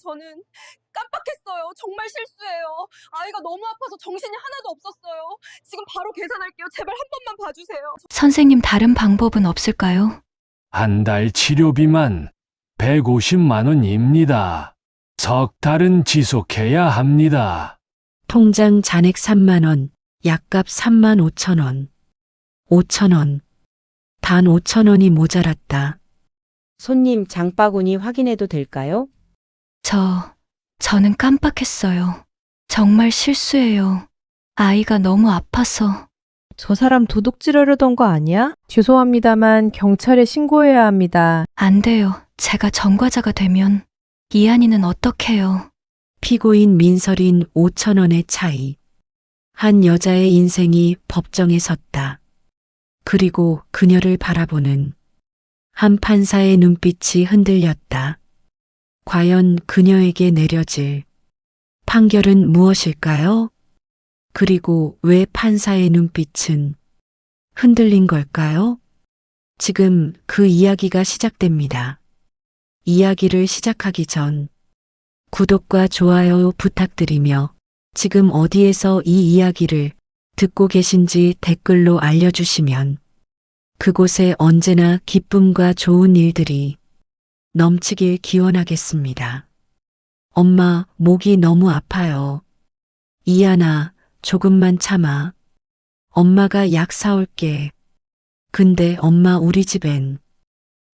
저는 깜빡했어요. 정말 실수예요. 아이가 너무 아파서 정신이 하나도 없었어요. 지금 바로 계산할게요. 제발 한 번만 봐주세요. 선생님, 다른 방법은 없을까요? 한 달 치료비만 150만 원입니다. 석 달은 지속해야 합니다. 통장 잔액 3만 원, 약값 3만 5천 원. 5천 원. 단 5천 원이 모자랐다. 손님 장바구니 확인해도 될까요? 저는 깜빡했어요. 정말 실수예요. 아이가 너무 아파서. 저 사람 도둑질하려던 거 아니야? 죄송합니다만 경찰에 신고해야 합니다. 안 돼요. 제가 전과자가 되면 이한이는 어떡해요? 피고인 민설인 5천 원의 차이. 한 여자의 인생이 법정에 섰다. 그리고 그녀를 바라보는 한 판사의 눈빛이 흔들렸다. 과연 그녀에게 내려질 판결은 무엇일까요? 그리고 왜 판사의 눈빛은 흔들린 걸까요? 지금 그 이야기가 시작됩니다. 이야기를 시작하기 전 구독과 좋아요 부탁드리며 지금 어디에서 이 이야기를 듣고 계신지 댓글로 알려주시면 그곳에 언제나 기쁨과 좋은 일들이 넘치길 기원하겠습니다. 엄마, 목이 너무 아파요. 이한아, 조금만 참아. 엄마가 약 사올게. 근데 엄마, 우리 집엔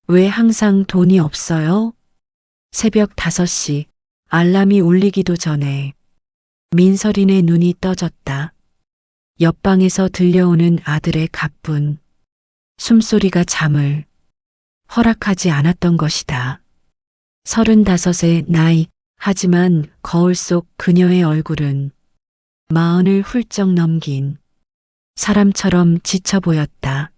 왜 항상 돈이 없어요? 새벽 5시 알람이 울리기도 전에 민설인의 눈이 떠졌다. 옆방에서 들려오는 아들의 가쁜 숨소리가 잠을 허락하지 않았던 것이다. 35의 나이, 하지만 거울 속 그녀의 얼굴은 40을 훌쩍 넘긴 사람처럼 지쳐 보였다.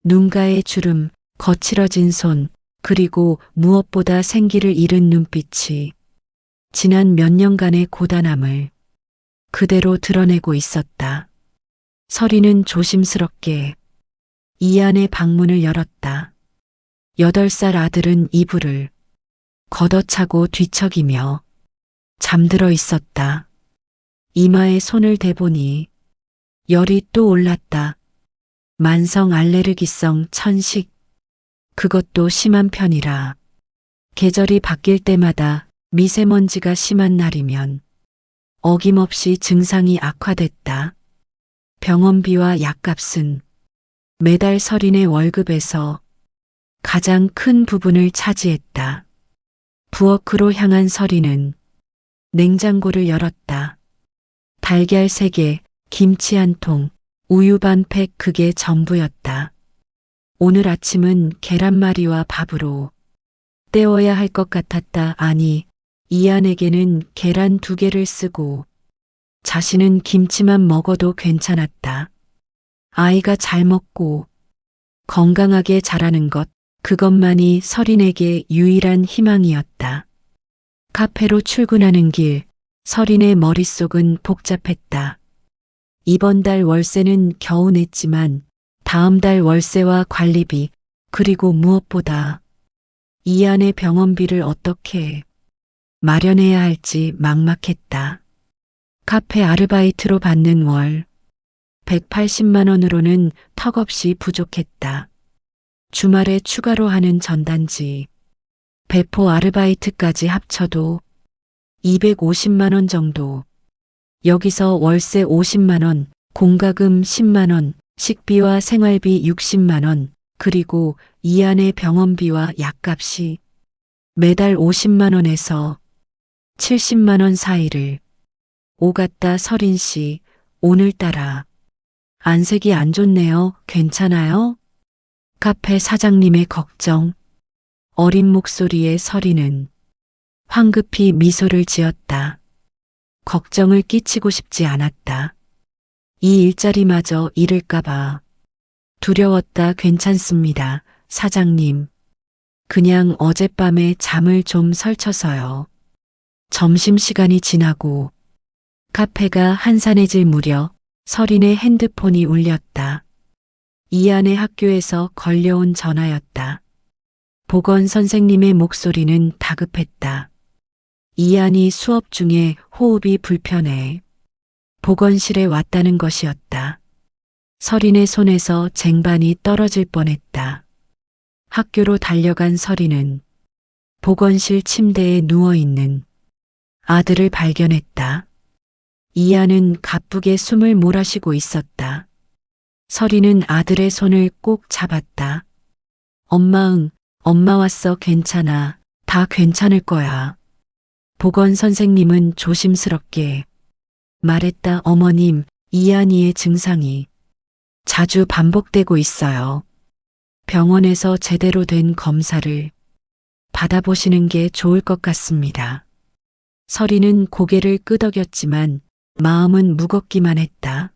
눈가의 주름, 거칠어진 손, 그리고 무엇보다 생기를 잃은 눈빛이 지난 몇 년간의 고단함을 그대로 드러내고 있었다. 설이는 조심스럽게 이한의 방문을 열었다. 8살 아들은 이불을 걷어차고 뒤척이며 잠들어 있었다. 이마에 손을 대보니 열이 또 올랐다. 만성 알레르기성 천식. 그것도 심한 편이라. 계절이 바뀔 때마다 미세먼지가 심한 날이면 어김없이 증상이 악화됐다. 병원비와 약값은 매달 설인의 월급에서 가장 큰 부분을 차지했다. 부엌으로 향한 설이는 냉장고를 열었다. 달걀 3개, 김치 1통, 우유 반 팩, 그게 전부였다. 오늘 아침은 계란말이와 밥으로 때워야 할 것 같았다. 아니, 이한에게는 계란 2개를 쓰고 자신은 김치만 먹어도 괜찮았다. 아이가 잘 먹고 건강하게 자라는 것, 그것만이 설인에게 유일한 희망이었다. 카페로 출근하는 길, 설인의 머릿속은 복잡했다. 이번 달 월세는 겨우 냈지만 다음 달 월세와 관리비, 그리고 무엇보다 이한의 병원비를 어떻게 마련해야 할지 막막했다. 카페 아르바이트로 받는 월 180만 원으로는 턱없이 부족했다. 주말에 추가로 하는 전단지, 배포 아르바이트까지 합쳐도 250만 원 정도. 여기서 월세 50만 원, 공과금 10만 원, 식비와 생활비 60만 원, 그리고 이한의 병원비와 약값이 매달 50만 원에서 70만 원 사이를 오갔다. 설인 씨, 오늘따라 안색이 안 좋네요. 괜찮아요? 카페 사장님의 걱정. 어린 목소리의 설이는 황급히 미소를 지었다. 걱정을 끼치고 싶지 않았다. 이 일자리마저 잃을까봐 두려웠다. 괜찮습니다, 사장님. 그냥 어젯밤에 잠을 좀 설쳐서요. 점심시간이 지나고 카페가 한산해질 무렵 설인의 핸드폰이 울렸다. 이한의 학교에서 걸려온 전화였다. 보건 선생님의 목소리는 다급했다. 이한이 수업 중에 호흡이 불편해 보건실에 왔다는 것이었다. 서린의 손에서 쟁반이 떨어질 뻔했다. 학교로 달려간 서린은 보건실 침대에 누워있는 아들을 발견했다. 이한은 가쁘게 숨을 몰아쉬고 있었다. 서린은 아들의 손을 꼭 잡았다. 엄마 왔어. 괜찮아. 다 괜찮을 거야. 보건 선생님은 조심스럽게 말했다. 어머님, 이한이의 증상이 자주 반복되고 있어요. 병원에서 제대로 된 검사를 받아보시는 게 좋을 것 같습니다. 서린은 고개를 끄덕였지만 마음은 무겁기만 했다.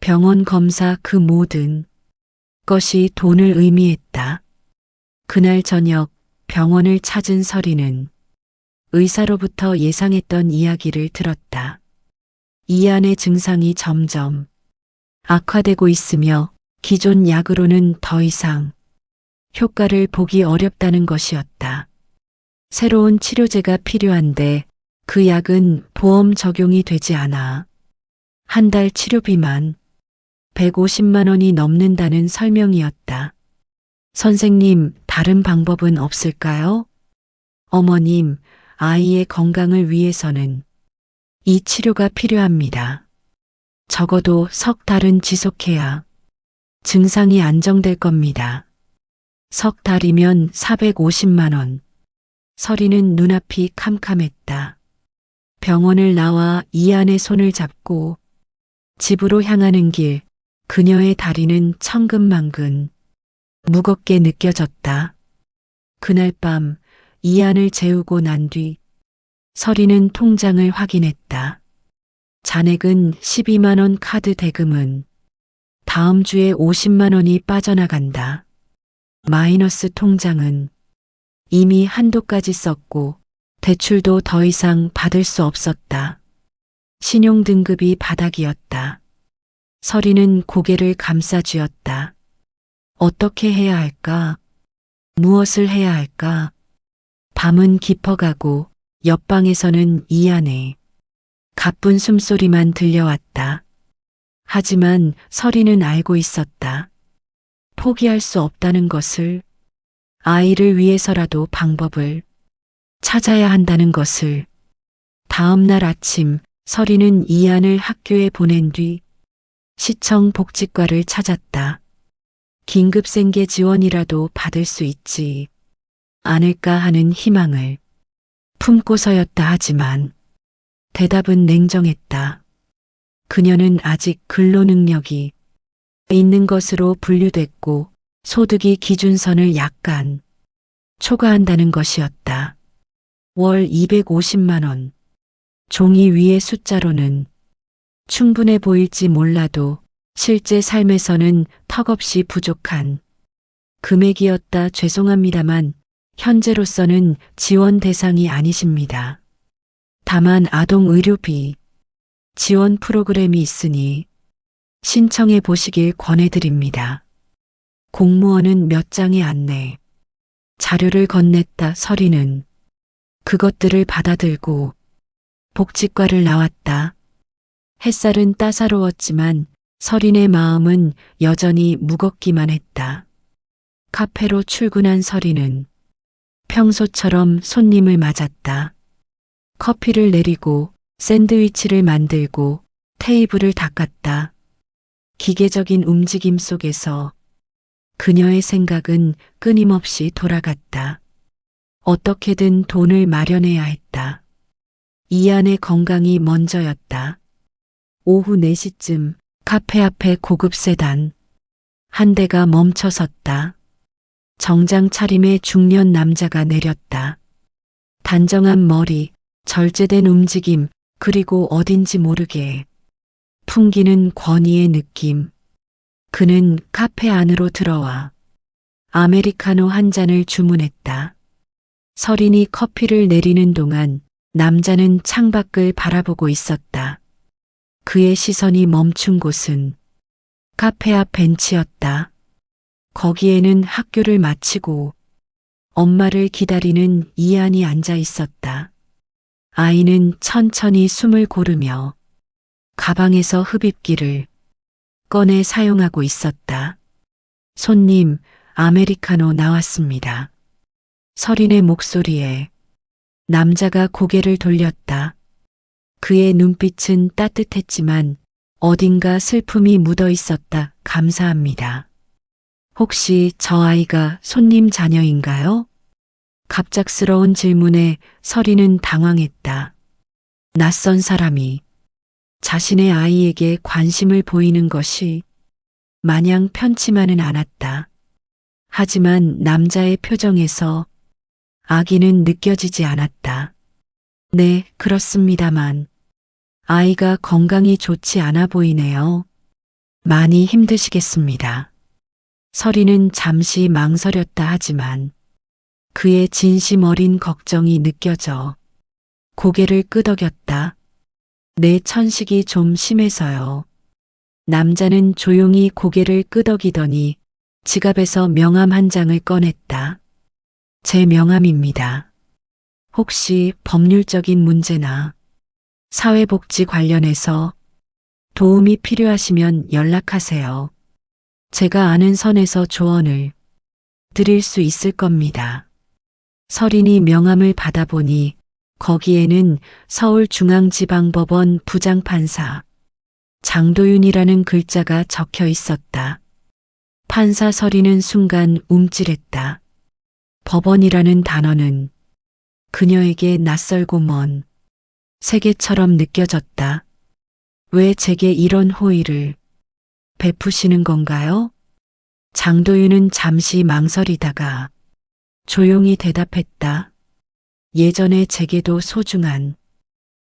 병원 검사 그 모든 것이 돈을 의미했다. 그날 저녁 병원을 찾은 서린은 의사로부터 예상했던 이야기를 들었다. 이한의 증상이 점점 악화되고 있으며 기존 약으로는 더 이상 효과를 보기 어렵다는 것이었다. 새로운 치료제가 필요한데 그 약은 보험 적용이 되지 않아 한 달 치료비만 150만 원이 넘는다는 설명이었다. 선생님, 다른 방법은 없을까요? 어머님, 아이의 건강을 위해서는 이 치료가 필요합니다. 적어도 석 달은 지속해야 증상이 안정될 겁니다. 석 달이면 450만 원. 서린은 눈앞이 캄캄했다. 병원을 나와 이한의 손을 잡고 집으로 향하는 길, 그녀의 다리는 천근만근 무겁게 느껴졌다. 그날 밤 이한을 재우고 난 뒤 서린은 통장을 확인했다. 잔액은 12만 원, 카드 대금은 다음 주에 50만 원이 빠져나간다. 마이너스 통장은 이미 한도까지 썼고 대출도 더 이상 받을 수 없었다. 신용 등급이 바닥이었다. 서린은 고개를 감싸쥐었다. 어떻게 해야 할까? 무엇을 해야 할까? 밤은 깊어가고 옆방에서는 이한의 가쁜 숨소리만 들려왔다. 하지만 서린은 알고 있었다. 포기할 수 없다는 것을, 아이를 위해서라도 방법을 찾아야 한다는 것을. 다음 날 아침 서린은 이한을 학교에 보낸 뒤 시청 복지과를 찾았다. 긴급생계 지원이라도 받을 수 있지 않을까 하는 희망을 품고서였다. 하지만 대답은 냉정했다. 그녀는 아직 근로 능력이 있는 것으로 분류됐고 소득이 기준선을 약간 초과한다는 것이었다. 월 250만 원. 종이 위의 숫자로는 충분해 보일지 몰라도 실제 삶에서는 턱없이 부족한 금액이었다. 죄송합니다만 현재로서는 지원 대상이 아니십니다. 다만 아동의료비 지원 프로그램이 있으니 신청해 보시길 권해드립니다. 공무원은 몇 장의 안내 자료를 건넸다. 서린은 그것들을 받아들고 복지과를 나왔다. 햇살은 따사로웠지만 서린의 마음은 여전히 무겁기만 했다. 카페로 출근한 서린은 평소처럼 손님을 맞았다. 커피를 내리고 샌드위치를 만들고 테이블을 닦았다. 기계적인 움직임 속에서 그녀의 생각은 끊임없이 돌아갔다. 어떻게든 돈을 마련해야 했다. 이한의 건강이 먼저였다. 오후 4시쯤 카페 앞에 고급 세단 한 대가 멈춰 섰다. 정장 차림의 중년 남자가 내렸다. 단정한 머리, 절제된 움직임, 그리고 어딘지 모르게 풍기는 권위의 느낌. 그는 카페 안으로 들어와 아메리카노 한 잔을 주문했다. 서린이 커피를 내리는 동안 남자는 창밖을 바라보고 있었다. 그의 시선이 멈춘 곳은 카페 앞 벤치였다. 거기에는 학교를 마치고 엄마를 기다리는 이한이 앉아 있었다. 아이는 천천히 숨을 고르며 가방에서 흡입기를 꺼내 사용하고 있었다. 손님, 아메리카노 나왔습니다. 서린의 목소리에 남자가 고개를 돌렸다. 그의 눈빛은 따뜻했지만 어딘가 슬픔이 묻어 있었다. 감사합니다. 혹시 저 아이가 손님 자녀인가요? 갑작스러운 질문에 서린은 당황했다. 낯선 사람이 자신의 아이에게 관심을 보이는 것이 마냥 편치만은 않았다. 하지만 남자의 표정에서 악의는 느껴지지 않았다. 네, 그렇습니다만 아이가 건강이 좋지 않아 보이네요. 많이 힘드시겠습니다. 서린은 잠시 망설였다 하지만 그의 진심 어린 걱정이 느껴져 고개를 끄덕였다. 내 천식이 좀 심해서요. 남자는 조용히 고개를 끄덕이더니 지갑에서 명함 한 장을 꺼냈다. 제 명함입니다. 혹시 법률적인 문제나 사회복지 관련해서 도움이 필요하시면 연락하세요. 제가 아는 선에서 조언을 드릴 수 있을 겁니다. 서린이 명함을 받아보니 거기에는 서울중앙지방법원 부장판사 장도윤이라는 글자가 적혀 있었다. 판사 서린은 순간 움찔했다. 법원이라는 단어는 그녀에게 낯설고 먼 세계처럼 느껴졌다. 왜 제게 이런 호의를 베푸시는 건가요? 장도윤은 잠시 망설이다가 조용히 대답했다. 예전에 제게도 소중한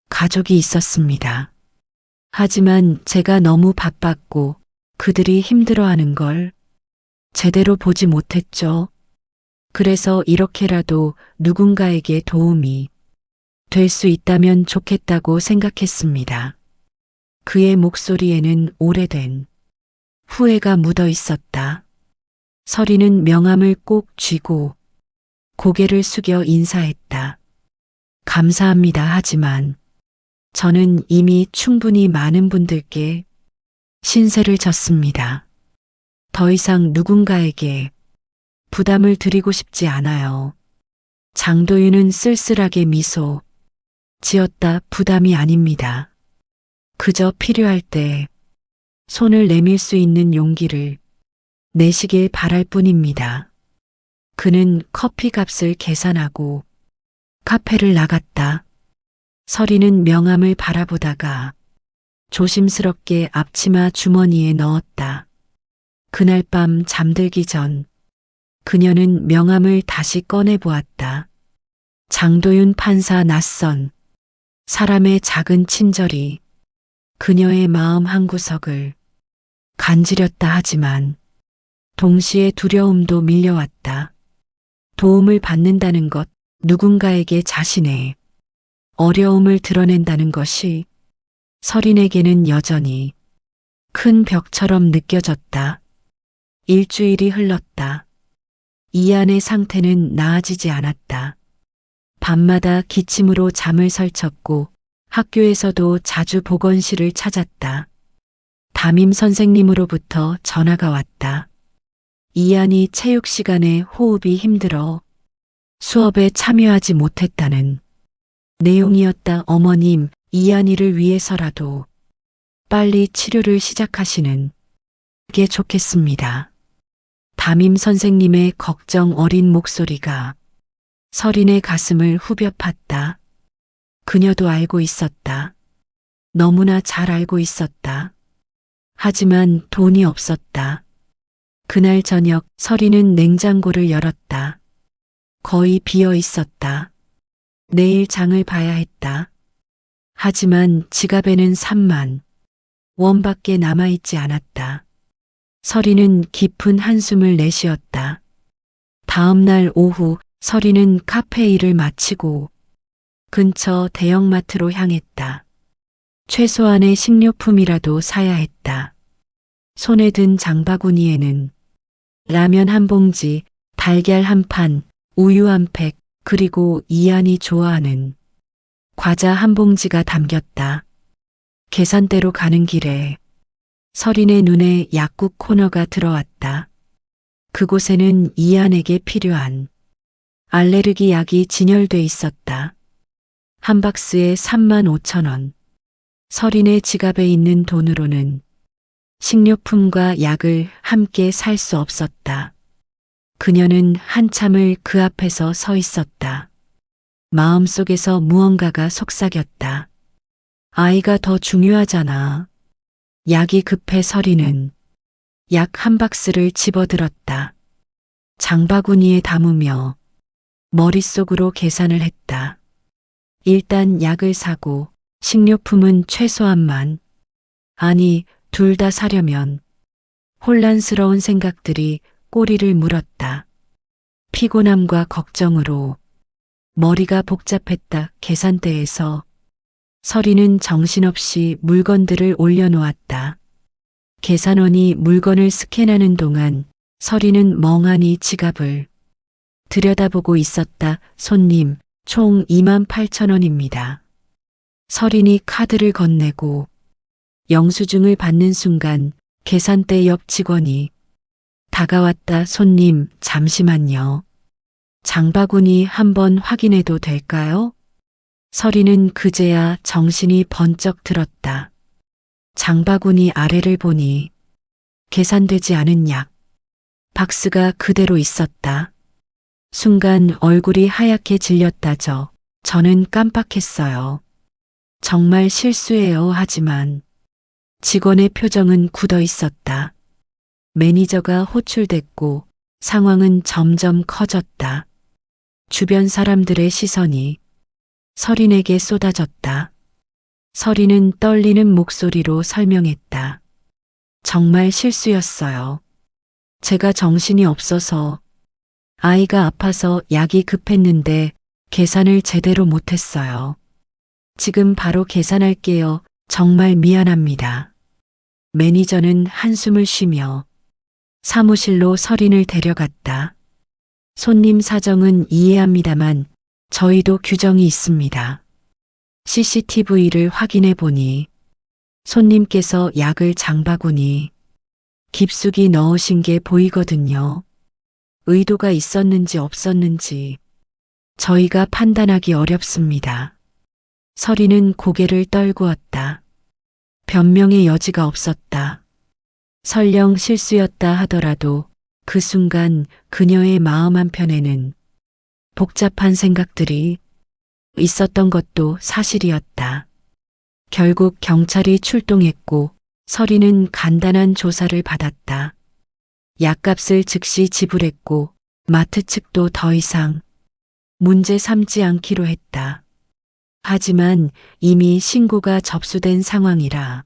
가족이 있었습니다. 하지만 제가 너무 바빴고 그들이 힘들어하는 걸 제대로 보지 못했죠. 그래서 이렇게라도 누군가에게 도움이 될 수 있다면 좋겠다고 생각했습니다. 그의 목소리에는 오래된 후회가 묻어 있었다. 서린은 명함을 꼭 쥐고 고개를 숙여 인사했다. 감사합니다. 하지만 저는 이미 충분히 많은 분들께 신세를 졌습니다. 더 이상 누군가에게 부담을 드리고 싶지 않아요. 장도윤은 쓸쓸하게 미소 지었다. 부담이 아닙니다. 그저 필요할 때 손을 내밀 수 있는 용기를 내시길 바랄 뿐입니다. 그는 커피 값을 계산하고 카페를 나갔다. 서린은 명함을 바라보다가 조심스럽게 앞치마 주머니에 넣었다. 그날 밤 잠들기 전 그녀는 명함을 다시 꺼내 보았다. 장도윤 판사 낯선 사람의 작은 친절이 그녀의 마음 한구석을 간지렸다 하지만 동시에 두려움도 밀려왔다. 도움을 받는다는 것, 누군가에게 자신의 어려움을 드러낸다는 것이 서린에게는 여전히 큰 벽처럼 느껴졌다. 일주일이 흘렀다. 이안의 상태는 나아지지 않았다. 밤마다 기침으로 잠을 설쳤고 학교에서도 자주 보건실을 찾았다. 담임 선생님으로부터 전화가 왔다. 이안이 체육 시간에 호흡이 힘들어 수업에 참여하지 못했다는 내용이었다. 어머님, 이안이를 위해서라도 빨리 치료를 시작하시는 게 좋겠습니다. 담임 선생님의 걱정 어린 목소리가 서린의 가슴을 후벼 팠다. 그녀도 알고 있었다. 너무나 잘 알고 있었다. 하지만 돈이 없었다. 그날 저녁 서린은 냉장고를 열었다. 거의 비어 있었다. 내일 장을 봐야 했다. 하지만 지갑에는 3만 원밖에 남아있지 않았다. 서린은 깊은 한숨을 내쉬었다. 다음 날 오후 서린은 카페 일을 마치고 근처 대형마트로 향했다. 최소한의 식료품이라도 사야 했다. 손에 든 장바구니에는 라면 한 봉지, 달걀 한 판, 우유 한 팩, 그리고 이안이 좋아하는 과자 한 봉지가 담겼다. 계산대로 가는 길에 서린의 눈에 약국 코너가 들어왔다. 그곳에는 이안에게 필요한 알레르기 약이 진열돼 있었다. 한 박스에 35,000원. 서린의 지갑에 있는 돈으로는 식료품과 약을 함께 살 수 없었다. 그녀는 한참을 그 앞에서 서 있었다. 마음속에서 무언가가 속삭였다. 아이가 더 중요하잖아. 약이 급해 서린은 약 한 박스를 집어들었다. 장바구니에 담으며 머릿속으로 계산을 했다. 일단 약을 사고 식료품은 최소한만. 아니, 둘 다 사려면. 혼란스러운 생각들이 꼬리를 물었다. 피곤함과 걱정으로 머리가 복잡했다. 계산대에서 서린은 정신없이 물건들을 올려놓았다. 계산원이 물건을 스캔하는 동안 서린은 멍하니 지갑을 들여다보고 있었다. 손님, 총 28,000원입니다. 서린이 카드를 건네고 영수증을 받는 순간 계산대 옆 직원이 다가왔다. 손님, 잠시만요. 장바구니 한번 확인해도 될까요? 서린은 그제야 정신이 번쩍 들었다. 장바구니 아래를 보니 계산되지 않은 약 박스가 그대로 있었다. 순간 얼굴이 하얗게 질렸다죠. 저는 깜빡했어요. 정말 실수예요. 하지만 직원의 표정은 굳어 있었다. 매니저가 호출됐고 상황은 점점 커졌다. 주변 사람들의 시선이 서린에게 쏟아졌다. 서린은 떨리는 목소리로 설명했다. 정말 실수였어요. 제가 정신이 없어서, 아이가 아파서 약이 급했는데 계산을 제대로 못했어요. 지금 바로 계산할게요. 정말 미안합니다. 매니저는 한숨을 쉬며 사무실로 서린을 데려갔다. 손님 사정은 이해합니다만 저희도 규정이 있습니다. CCTV를 확인해 보니 손님께서 약을 장바구니 깊숙이 넣으신 게 보이거든요. 의도가 있었는지 없었는지 저희가 판단하기 어렵습니다. 서린은 고개를 떨구었다. 변명의 여지가 없었다. 설령 실수였다 하더라도 그 순간 그녀의 마음 한편에는 복잡한 생각들이 있었던 것도 사실이었다. 결국 경찰이 출동했고 서린은 간단한 조사를 받았다. 약값을 즉시 지불했고 마트 측도 더 이상 문제 삼지 않기로 했다. 하지만 이미 신고가 접수된 상황이라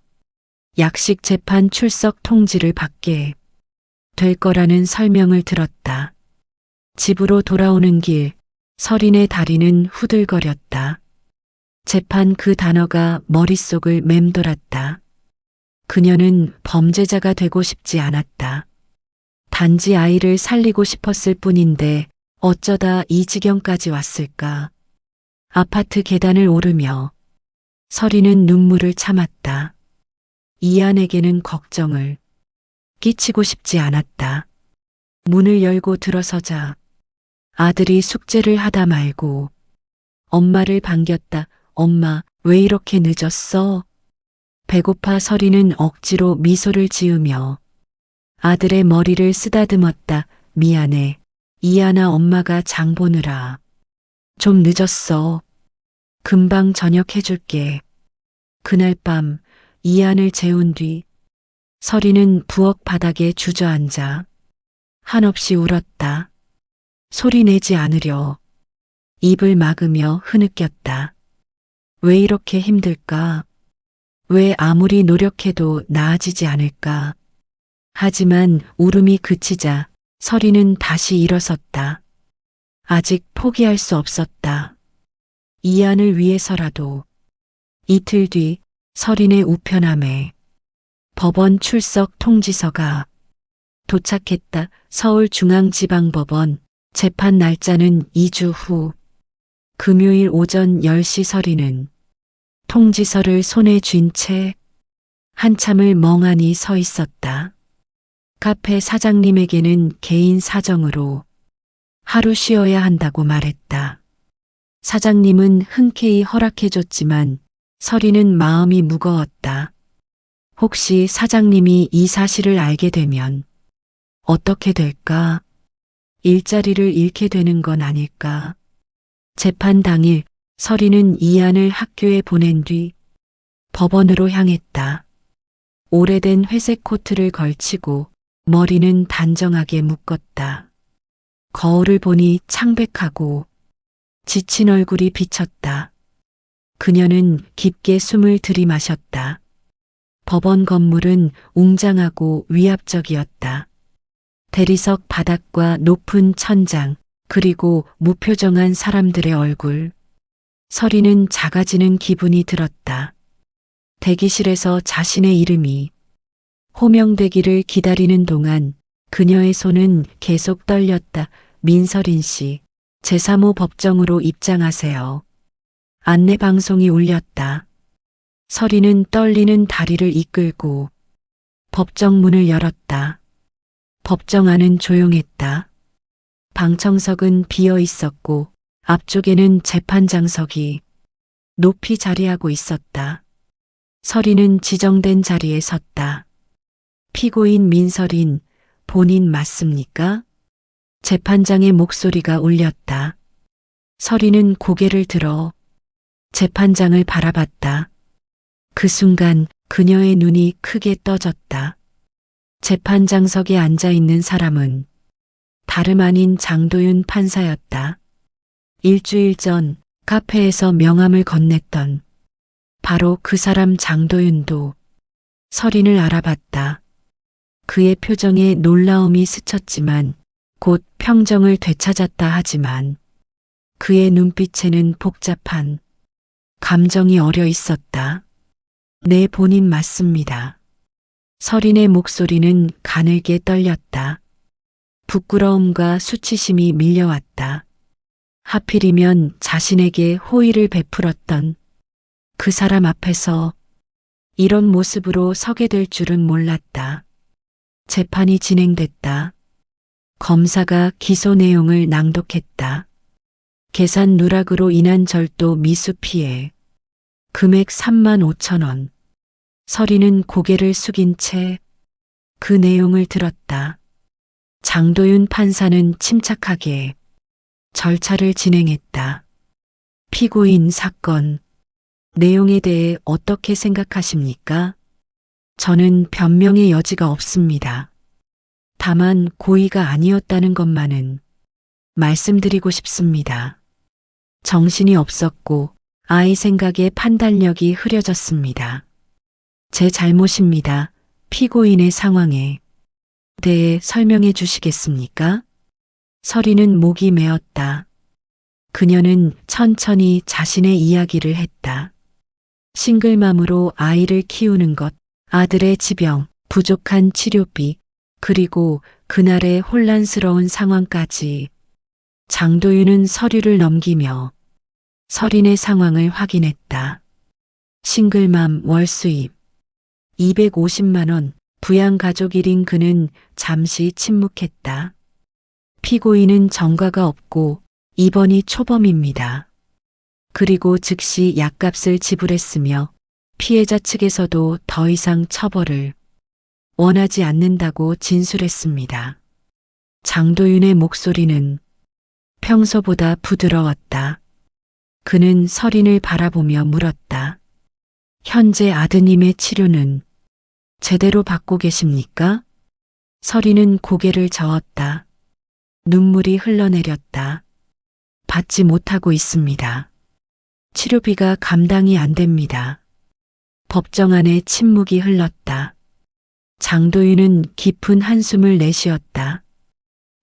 약식 재판 출석 통지를 받게 될 거라는 설명을 들었다. 집으로 돌아오는 길 서린의 다리는 후들거렸다. 재판 그 단어가 머릿속을 맴돌았다. 그녀는 범죄자가 되고 싶지 않았다. 단지 아이를 살리고 싶었을 뿐인데 어쩌다 이 지경까지 왔을까. 아파트 계단을 오르며 서린은 눈물을 참았다. 이안에게는 걱정을 끼치고 싶지 않았다. 문을 열고 들어서자 아들이 숙제를 하다 말고 엄마를 반겼다. 엄마, 왜 이렇게 늦었어? 배고파 서린은 억지로 미소를 지으며 아들의 머리를 쓰다듬었다. 미안해. 이안아, 엄마가 장 보느라 좀 늦었어. 금방 저녁 해줄게. 그날 밤 이안을 재운 뒤 서린은 부엌 바닥에 주저앉아 한없이 울었다. 소리 내지 않으려 입을 막으며 흐느꼈다. 왜 이렇게 힘들까? 왜 아무리 노력해도 나아지지 않을까? 하지만 울음이 그치자 서린은 다시 일어섰다. 아직 포기할 수 없었다. 이안을 위해서라도. 이틀 뒤 서린의 우편함에 법원 출석 통지서가 도착했다. 서울중앙지방법원 재판 날짜는 2주 후. 금요일 오전 10시 서리는 통지서를 손에 쥔 채 한참을 멍하니 서 있었다. 카페 사장님에게는 개인 사정으로 하루 쉬어야 한다고 말했다. 사장님은 흔쾌히 허락해줬지만 서리는 마음이 무거웠다. 혹시 사장님이 이 사실을 알게 되면 어떻게 될까? 일자리를 잃게 되는 건 아닐까? 재판 당일 서리는 이안을 학교에 보낸 뒤 법원으로 향했다. 오래된 회색 코트를 걸치고 머리는 단정하게 묶었다. 거울을 보니 창백하고 지친 얼굴이 비쳤다. 그녀는 깊게 숨을 들이마셨다. 법원 건물은 웅장하고 위압적이었다. 대리석 바닥과 높은 천장, 그리고 무표정한 사람들의 얼굴. 서리는 작아지는 기분이 들었다. 대기실에서 자신의 이름이 호명되기를 기다리는 동안 그녀의 손은 계속 떨렸다. 민서린 씨, 제3호 법정으로 입장하세요. 안내방송이 울렸다. 서리는 떨리는 다리를 이끌고 법정 문을 열었다. 법정 안은 조용했다. 방청석은 비어 있었고 앞쪽에는 재판장석이 높이 자리하고 있었다. 서리는 지정된 자리에 섰다. 피고인 민서린, 본인 맞습니까? 재판장의 목소리가 울렸다. 서리는 고개를 들어 재판장을 바라봤다. 그 순간 그녀의 눈이 크게 떠졌다. 재판장석에 앉아 있는 사람은 다름 아닌 장도윤 판사였다. 일주일 전 카페에서 명함을 건넸던 바로 그 사람 장도윤도 서린을 알아봤다. 그의 표정에 놀라움이 스쳤지만 곧 평정을 되찾았다 하지만 그의 눈빛에는 복잡한 감정이 어려 있었다. 네, 본인 맞습니다. 서린의 목소리는 가늘게 떨렸다. 부끄러움과 수치심이 밀려왔다. 하필이면 자신에게 호의를 베풀었던 그 사람 앞에서 이런 모습으로 서게 될 줄은 몰랐다. 재판이 진행됐다. 검사가 기소 내용을 낭독했다. 계산 누락으로 인한 절도 미수 피해. 금액 35,000원. 서리는 고개를 숙인 채 그 내용을 들었다. 장도윤 판사는 침착하게 절차를 진행했다. 피고인 사건 내용에 대해 어떻게 생각하십니까? 저는 변명의 여지가 없습니다. 다만 고의가 아니었다는 것만은 말씀드리고 싶습니다. 정신이 없었고 아이 생각에 판단력이 흐려졌습니다. 제 잘못입니다. 피고인의 상황에 대해 설명해 주시겠습니까? 서리는 목이 메었다. 그녀는 천천히 자신의 이야기를 했다. 싱글맘으로 아이를 키우는 것, 아들의 지병, 부족한 치료비, 그리고 그날의 혼란스러운 상황까지. 장도윤은 서류를 넘기며 서린의 상황을 확인했다. 싱글맘 월수입 250만 원, 부양가족 1인. 그는 잠시 침묵했다. 피고인은 전과가 없고 입원이 초범입니다. 그리고 즉시 약값을 지불했으며 피해자 측에서도 더 이상 처벌을 원하지 않는다고 진술했습니다. 장도윤의 목소리는 평소보다 부드러웠다. 그는 서린을 바라보며 물었다. 현재 아드님의 치료는 제대로 받고 계십니까? 서린은 고개를 저었다. 눈물이 흘러내렸다. 받지 못하고 있습니다. 치료비가 감당이 안 됩니다. 법정 안에 침묵이 흘렀다. 장도윤은 깊은 한숨을 내쉬었다.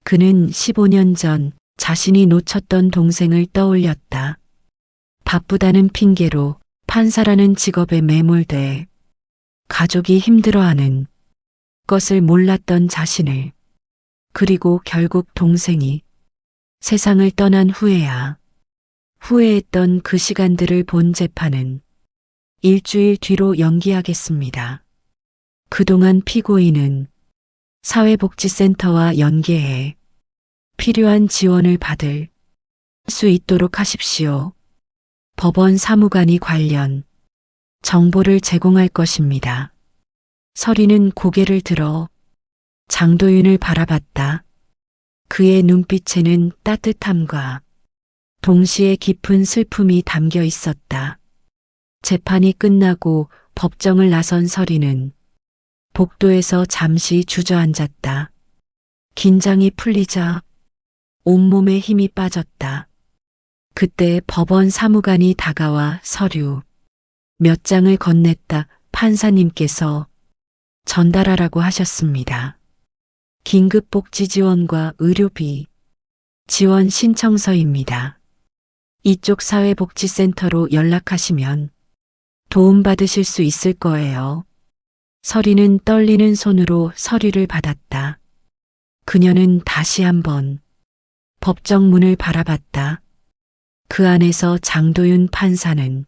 그는 15년 전 자신이 놓쳤던 동생을 떠올렸다. 바쁘다는 핑계로 판사라는 직업에 매몰돼 가족이 힘들어하는 것을 몰랐던 자신을, 그리고 결국 동생이 세상을 떠난 후에야 후회했던 그 시간들을 본 재판은 일주일 뒤로 연기하겠습니다. 그동안 피고인은 사회복지센터와 연계해 필요한 지원을 받을 수 있도록 하십시오. 법원 사무관이 관련 정보를 제공할 것입니다. 서리는 고개를 들어 장도윤을 바라봤다. 그의 눈빛에는 따뜻함과 동시에 깊은 슬픔이 담겨 있었다. 재판이 끝나고 법정을 나선 서리는 복도에서 잠시 주저앉았다. 긴장이 풀리자 온몸에 힘이 빠졌다. 그때 법원 사무관이 다가와 서류 몇 장을 건넸다. 판사님께서 전달하라고 하셨습니다. 긴급복지지원과 의료비 지원 신청서입니다. 이쪽 사회복지센터로 연락하시면 도움받으실 수 있을 거예요. 서리는 떨리는 손으로 서류를 받았다. 그녀는 다시 한번 법정 문을 바라봤다. 그 안에서 장도윤 판사는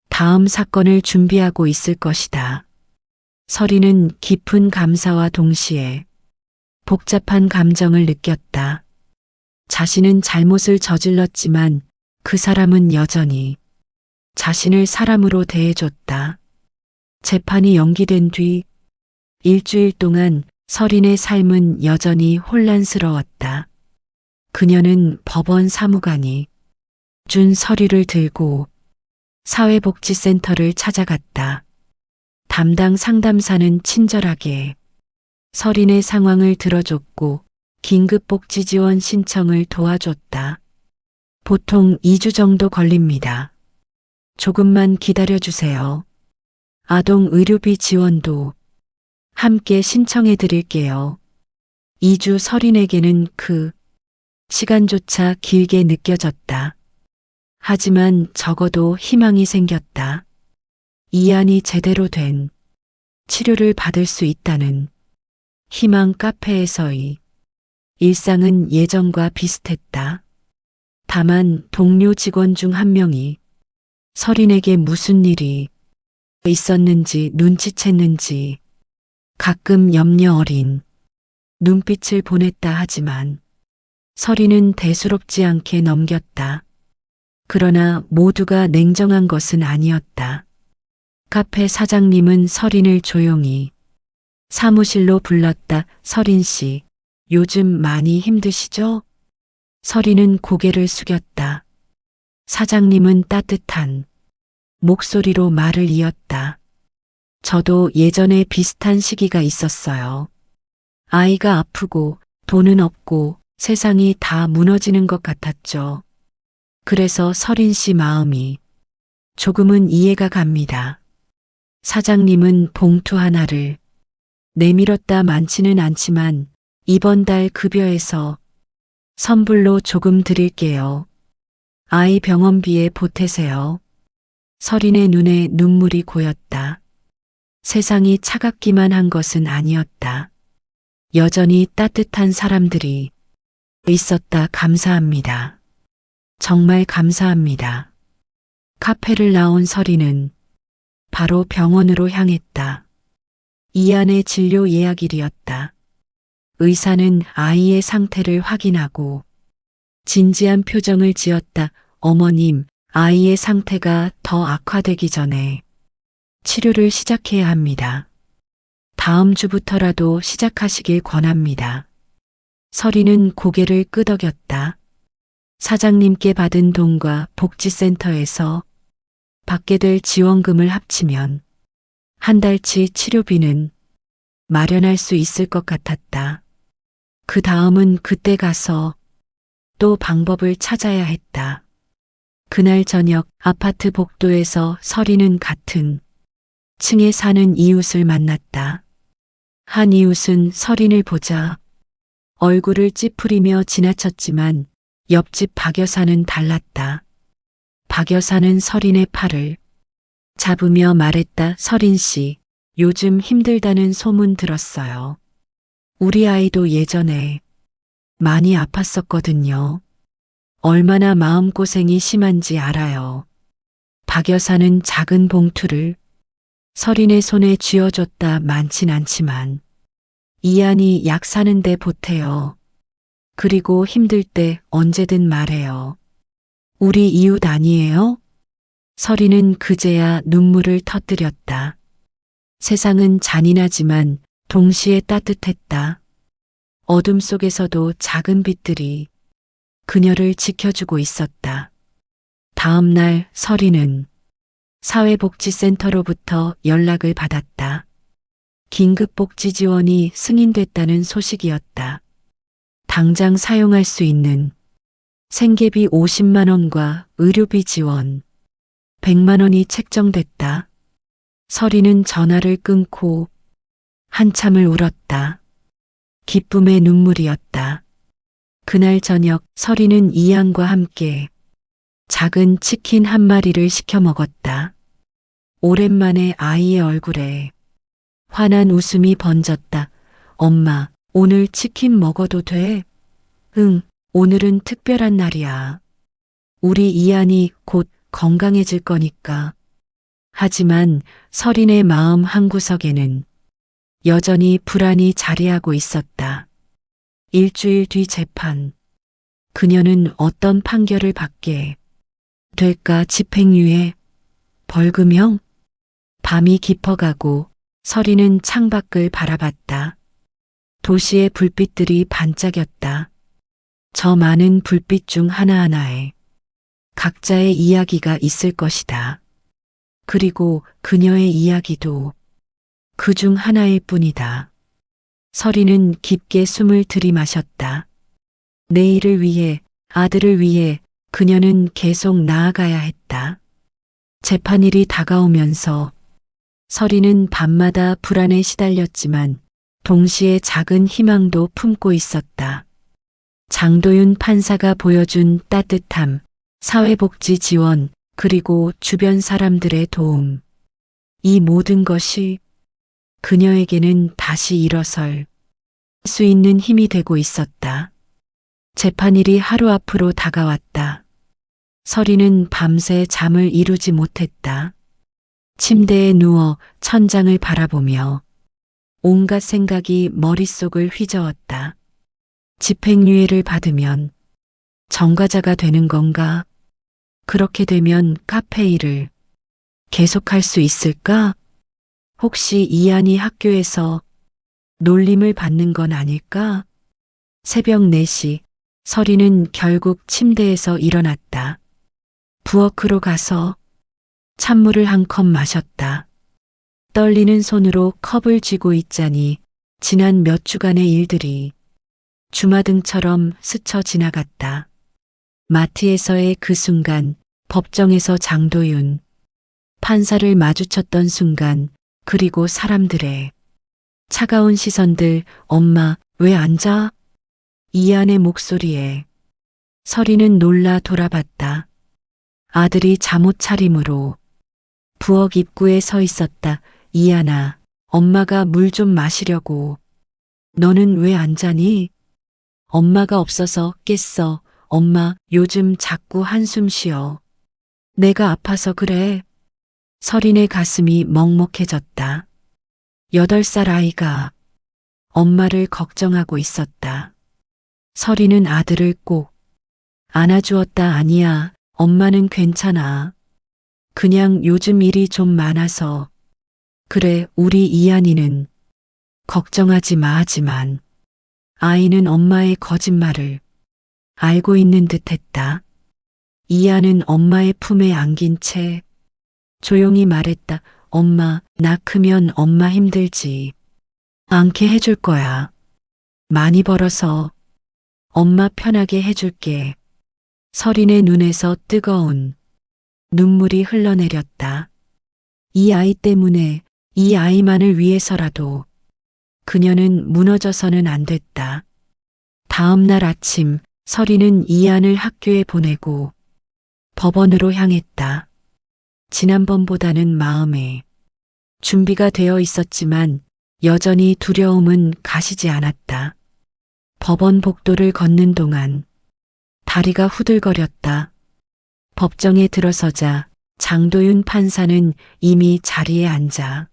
다음 사건을 준비하고 있을 것이다. 서리는 깊은 감사와 동시에 복잡한 감정을 느꼈다. 자신은 잘못을 저질렀지만 그 사람은 여전히 자신을 사람으로 대해줬다. 재판이 연기된 뒤 일주일 동안 서린의 삶은 여전히 혼란스러웠다. 그녀는 법원 사무관이 준 서류를 들고 사회복지센터를 찾아갔다. 담당 상담사는 친절하게 서린의 상황을 들어줬고 긴급복지지원 신청을 도와줬다. 보통 2주 정도 걸립니다. 조금만 기다려주세요. 아동 의료비 지원도 함께 신청해 드릴게요. 2주 서린에게는 그 시간조차 길게 느껴졌다. 하지만 적어도 희망이 생겼다. 이안이 제대로 된 치료를 받을 수 있다는 희망. 카페에서의 일상은 예전과 비슷했다. 다만 동료 직원 중 한 명이 서린에게 무슨 일이 있었는지 눈치챘는지 가끔 염려 어린 눈빛을 보냈다 하지만 서린은 대수롭지 않게 넘겼다. 그러나 모두가 냉정한 것은 아니었다. 카페 사장님은 서린을 조용히 사무실로 불렀다. 서린 씨, 요즘 많이 힘드시죠? 서린은 고개를 숙였다. 사장님은 따뜻한 목소리로 말을 이었다. 저도 예전에 비슷한 시기가 있었어요. 아이가 아프고 돈은 없고 세상이 다 무너지는 것 같았죠. 그래서 서린 씨 마음이 조금은 이해가 갑니다. 사장님은 봉투 하나를 내밀었다. 많지는 않지만 이번 달 급여에서 선불로 조금 드릴게요. 아이 병원비에 보태세요. 서린의 눈에 눈물이 고였다. 세상이 차갑기만 한 것은 아니었다. 여전히 따뜻한 사람들이 있었다. 감사합니다. 정말 감사합니다. 카페를 나온 서린은 바로 병원으로 향했다. 이안의 진료 예약일이었다. 의사는 아이의 상태를 확인하고 진지한 표정을 지었다. 어머님, 아이의 상태가 더 악화되기 전에 치료를 시작해야 합니다. 다음 주부터라도 시작하시길 권합니다. 서린은 고개를 끄덕였다. 사장님께 받은 돈과 복지센터에서 받게 될 지원금을 합치면 한 달치 치료비는 마련할 수 있을 것 같았다. 그 다음은 그때 가서 또 방법을 찾아야 했다. 그날 저녁 아파트 복도에서 서린은 같은 층에 사는 이웃을 만났다. 한 이웃은 서린을 보자 얼굴을 찌푸리며 지나쳤지만 옆집 박 여사는 달랐다. 박 여사는 서린의 팔을 잡으며 말했다. 서린 씨, 요즘 힘들다는 소문 들었어요. 우리 아이도 예전에 많이 아팠었거든요. 얼마나 마음고생이 심한지 알아요. 박 여사는 작은 봉투를 서린의 손에 쥐어줬다. 많진 않지만 이안이 약 사는데 보태요. 그리고 힘들 때 언제든 말해요. 우리 이웃 아니에요? 서린은 그제야 눈물을 터뜨렸다. 세상은 잔인하지만 동시에 따뜻했다. 어둠 속에서도 작은 빛들이 그녀를 지켜주고 있었다. 다음 날 서린은 사회복지센터로부터 연락을 받았다. 긴급복지 지원이 승인됐다는 소식이었다. 당장 사용할 수 있는 생계비 50만 원과 의료비 지원 100만 원이 책정됐다. 서린은 전화를 끊고 한참을 울었다. 기쁨의 눈물이었다. 그날 저녁 서린은 이안과 함께 작은 치킨 한 마리를 시켜 먹었다. 오랜만에 아이의 얼굴에 환한 웃음이 번졌다. 엄마, 오늘 치킨 먹어도 돼? 응, 오늘은 특별한 날이야. 우리 이안이 곧 건강해질 거니까. 하지만 서린의 마음 한구석에는 여전히 불안이 자리하고 있었다. 일주일 뒤 재판. 그녀는 어떤 판결을 받게 될까? 집행유예, 벌금형? 밤이 깊어가고 서린은 창밖을 바라봤다. 도시의 불빛들이 반짝였다. 저 많은 불빛 중 하나하나에 각자의 이야기가 있을 것이다. 그리고 그녀의 이야기도 그 중 하나일 뿐이다. 서린은 깊게 숨을 들이마셨다. 내일을 위해, 아들을 위해 그녀는 계속 나아가야 했다. 재판일이 다가오면서 서린은 밤마다 불안에 시달렸지만 동시에 작은 희망도 품고 있었다. 장도윤 판사가 보여준 따뜻함, 사회복지 지원, 그리고 주변 사람들의 도움. 이 모든 것이 그녀에게는 다시 일어설 수 있는 힘이 되고 있었다. 재판일이 하루 앞으로 다가왔다. 서린은 밤새 잠을 이루지 못했다. 침대에 누워 천장을 바라보며 온갖 생각이 머릿속을 휘저었다. 집행유예를 받으면 전과자가 되는 건가? 그렇게 되면 카페 일을 계속할 수 있을까? 혹시 이안이 학교에서 놀림을 받는 건 아닐까? 새벽 4시 서린은 결국 침대에서 일어났다. 부엌으로 가서 찬물을 한 컵 마셨다. 떨리는 손으로 컵을 쥐고 있자니 지난 몇 주간의 일들이 주마등처럼 스쳐 지나갔다. 마트에서의 그 순간, 법정에서 장도윤, 판사를 마주쳤던 순간, 그리고 사람들의 차가운 시선들. 엄마, 왜 앉아? 이안의 목소리에 서린은 놀라 돌아봤다. 아들이 잠옷 차림으로 부엌 입구에 서 있었다. 이안아, 엄마가 물 좀 마시려고. 너는 왜 안 자니? 엄마가 없어서 깼어. 엄마, 요즘 자꾸 한숨 쉬어. 내가 아파서 그래. 서린의 가슴이 먹먹해졌다. 8살 아이가 엄마를 걱정하고 있었다. 서린은 아들을 꼭 안아주었다. 아니야, 엄마는 괜찮아. 그냥 요즘 일이 좀 많아서. 그래, 우리 이안이는 걱정하지 마. 하지만 아이는 엄마의 거짓말을 알고 있는 듯 했다. 이안은 엄마의 품에 안긴 채 조용히 말했다. 엄마, 나 크면 엄마 힘들지 않게 해줄 거야. 많이 벌어서 엄마 편하게 해줄게. 서린의 눈에서 뜨거운 눈물이 흘러내렸다. 이 아이 때문에, 이 아이만을 위해서라도 그녀는 무너져서는 안 됐다. 다음 날 아침 서린은 이안을 학교에 보내고 법원으로 향했다. 지난번보다는 마음에 준비가 되어 있었지만 여전히 두려움은 가시지 않았다. 법원 복도를 걷는 동안 다리가 후들거렸다. 법정에 들어서자 장도윤 판사는 이미 자리에 앉아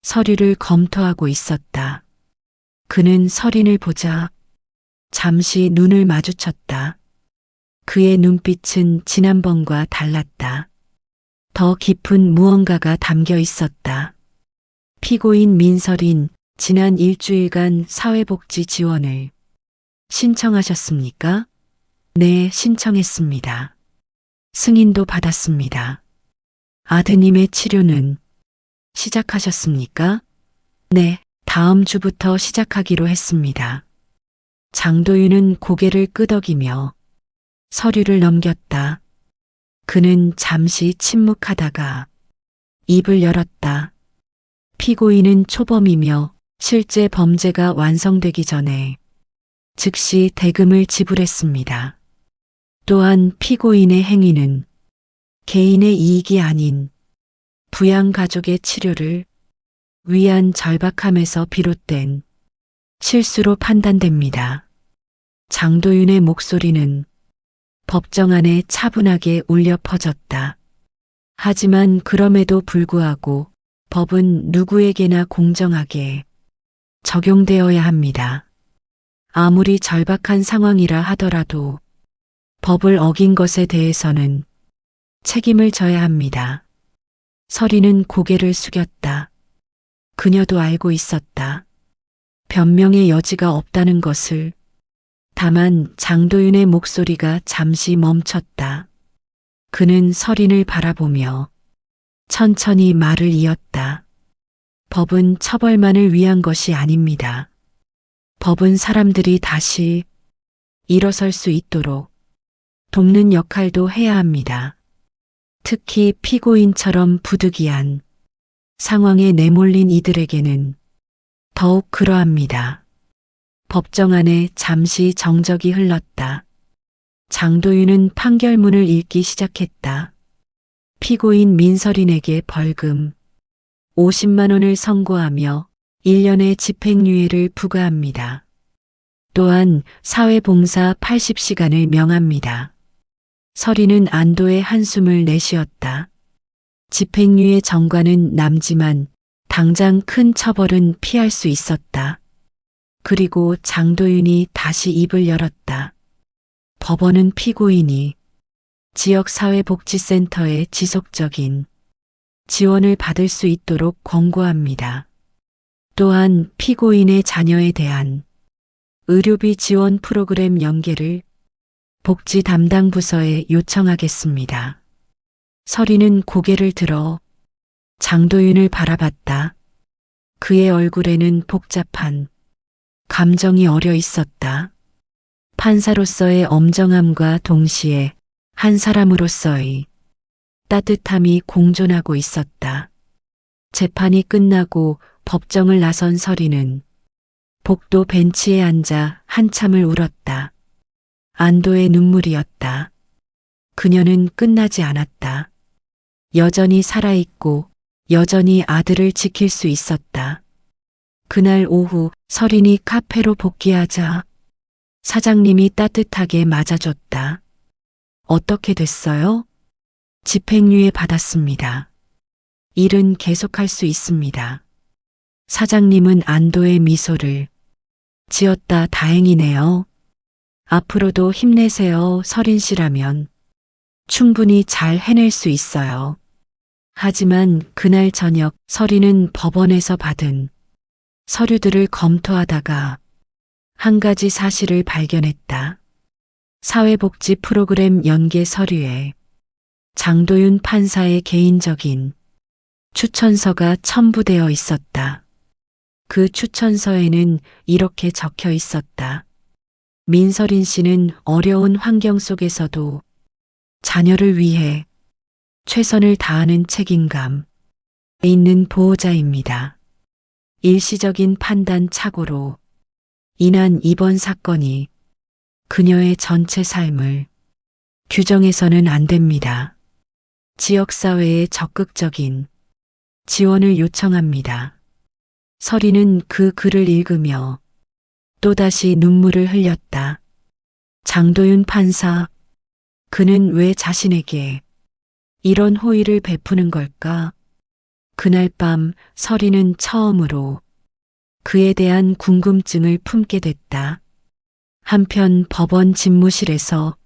서류를 검토하고 있었다. 그는 서린을 보자 잠시 눈을 마주쳤다. 그의 눈빛은 지난번과 달랐다. 더 깊은 무언가가 담겨 있었다. 피고인 민서린, 지난 일주일간 사회복지 지원을 신청하셨습니까? 네, 신청했습니다. 승인도 받았습니다. 아드님의 치료는 시작하셨습니까? 네, 다음 주부터 시작하기로 했습니다. 장도윤은 고개를 끄덕이며 서류를 넘겼다. 그는 잠시 침묵하다가 입을 열었다. 피고인은 초범이며 실제 범죄가 완성되기 전에 즉시 대금을 지불했습니다. 또한 피고인의 행위는 개인의 이익이 아닌 부양가족의 치료를 위한 절박함에서 비롯된 실수로 판단됩니다. 장도윤의 목소리는 법정 안에 차분하게 울려 퍼졌다. 하지만 그럼에도 불구하고 법은 누구에게나 공정하게 적용되어야 합니다. 아무리 절박한 상황이라 하더라도 법을 어긴 것에 대해서는 책임을 져야 합니다. 서린은 고개를 숙였다. 그녀도 알고 있었다. 변명의 여지가 없다는 것을. 다만 장도윤의 목소리가 잠시 멈췄다. 그는 서린을 바라보며 천천히 말을 이었다. 법은 처벌만을 위한 것이 아닙니다. 법은 사람들이 다시 일어설 수 있도록 돕는 역할도 해야 합니다. 특히 피고인처럼 부득이한 상황에 내몰린 이들에게는 더욱 그러합니다. 법정 안에 잠시 정적이 흘렀다. 장도윤은 판결문을 읽기 시작했다. 피고인 민서린에게 벌금 50만 원을 선고하며 1년의 집행유예를 부과합니다. 또한 사회봉사 80시간을 명합니다. 서린은 안도의 한숨을 내쉬었다. 집행유예 정과는 남지만 당장 큰 처벌은 피할 수 있었다. 그리고 장도윤이 다시 입을 열었다. 법원은 피고인이 지역사회복지센터에 지속적인 지원을 받을 수 있도록 권고합니다. 또한 피고인의 자녀에 대한 의료비 지원 프로그램 연계를 복지 담당 부서에 요청하겠습니다. 서린은 고개를 들어 장도윤을 바라봤다. 그의 얼굴에는 복잡한 감정이 어려 있었다. 판사로서의 엄정함과 동시에 한 사람으로서의 따뜻함이 공존하고 있었다. 재판이 끝나고 법정을 나선 서린은 복도 벤치에 앉아 한참을 울었다. 안도의 눈물이었다. 그녀는 끝나지 않았다. 여전히 살아있고 여전히 아들을 지킬 수 있었다. 그날 오후 서린이 카페로 복귀하자 사장님이 따뜻하게 맞아줬다. 어떻게 됐어요? 집행유예 받았습니다. 일은 계속할 수 있습니다. 사장님은 안도의 미소를 지었다. 다행이네요. 앞으로도 힘내세요. 서린 씨라면 충분히 잘 해낼 수 있어요. 하지만 그날 저녁 서린은 법원에서 받은 서류들을 검토하다가 한 가지 사실을 발견했다. 사회복지 프로그램 연계 서류에 장도윤 판사의 개인적인 추천서가 첨부되어 있었다. 그 추천서에는 이렇게 적혀 있었다. 민서린 씨는 어려운 환경 속에서도 자녀를 위해 최선을 다하는 책임감 있는 보호자입니다. 일시적인 판단 착오로 인한 이번 사건이 그녀의 전체 삶을 규정해서는 안 됩니다. 지역사회에 적극적인 지원을 요청합니다. 서린은 그 글을 읽으며 또다시 눈물을 흘렸다. 장도윤 판사, 그는 왜 자신에게 이런 호의를 베푸는 걸까? 그날 밤 서리는 처음으로 그에 대한 궁금증을 품게 됐다. 한편 법원 집무실에서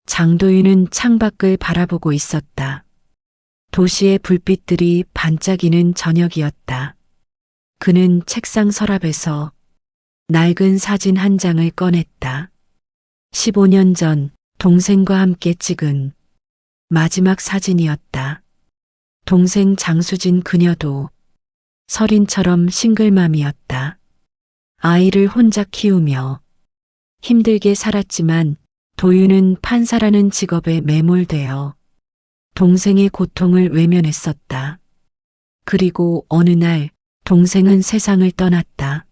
장도윤은 창밖을 바라보고 있었다. 도시의 불빛들이 반짝이는 저녁이었다. 그는 책상 서랍에서 낡은 사진 한 장을 꺼냈다. 15년 전 동생과 함께 찍은 마지막 사진이었다. 동생 장수진 그녀도 설인처럼 싱글맘이었다. 아이를 혼자 키우며 힘들게 살았지만 도윤은 판사라는 직업에 매몰되어 동생의 고통을 외면했었다. 그리고 어느 날 동생은 세상을 떠났다.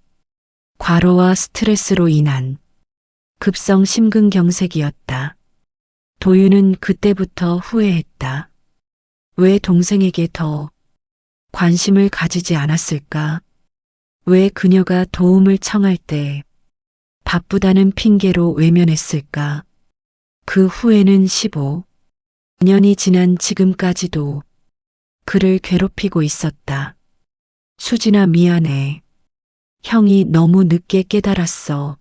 과로와 스트레스로 인한 급성 심근경색이었다. 도윤은 그때부터 후회했다. 왜 동생에게 더 관심을 가지지 않았을까? 왜 그녀가 도움을 청할 때 바쁘다는 핑계로 외면했을까? 그 후회는 15년이 지난 지금까지도 그를 괴롭히고 있었다. 수진아, 미안해. 형이 너무 늦게 깨달았어.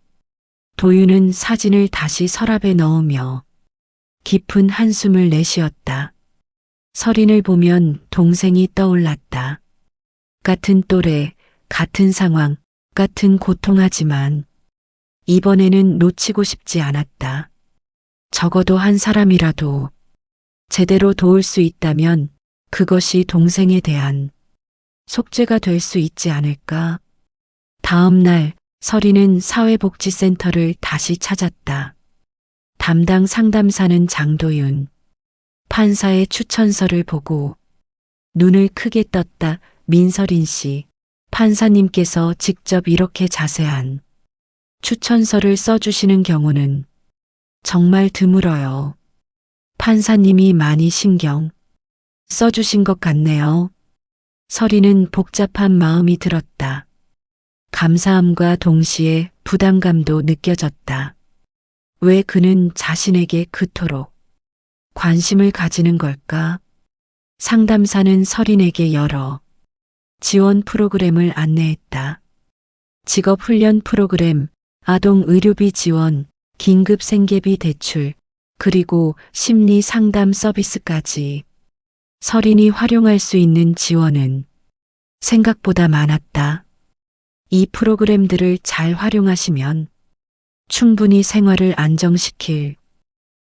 도윤은 사진을 다시 서랍에 넣으며 깊은 한숨을 내쉬었다. 설인을 보면 동생이 떠올랐다. 같은 또래, 같은 상황, 같은 고통하지만 이번에는 놓치고 싶지 않았다. 적어도 한 사람이라도 제대로 도울 수 있다면 그것이 동생에 대한 속죄가 될 수 있지 않을까? 다음 날 설이는 사회복지센터를 다시 찾았다. 담당 상담사는 장도윤. 판사의 추천서를 보고 눈을 크게 떴다. 민설인 씨, 판사님께서 직접 이렇게 자세한 추천서를 써주시는 경우는 정말 드물어요. 판사님이 많이 신경 써주신 것 같네요. 설이는 복잡한 마음이 들었다. 감사함과 동시에 부담감도 느껴졌다. 왜 그는 자신에게 그토록 관심을 가지는 걸까? 상담사는 설인에게 여러 지원 프로그램을 안내했다. 직업훈련 프로그램, 아동의료비 지원, 긴급 생계비 대출, 그리고 심리 상담 서비스까지. 설인이 활용할 수 있는 지원은 생각보다 많았다. 이 프로그램들을 잘 활용하시면 충분히 생활을 안정시킬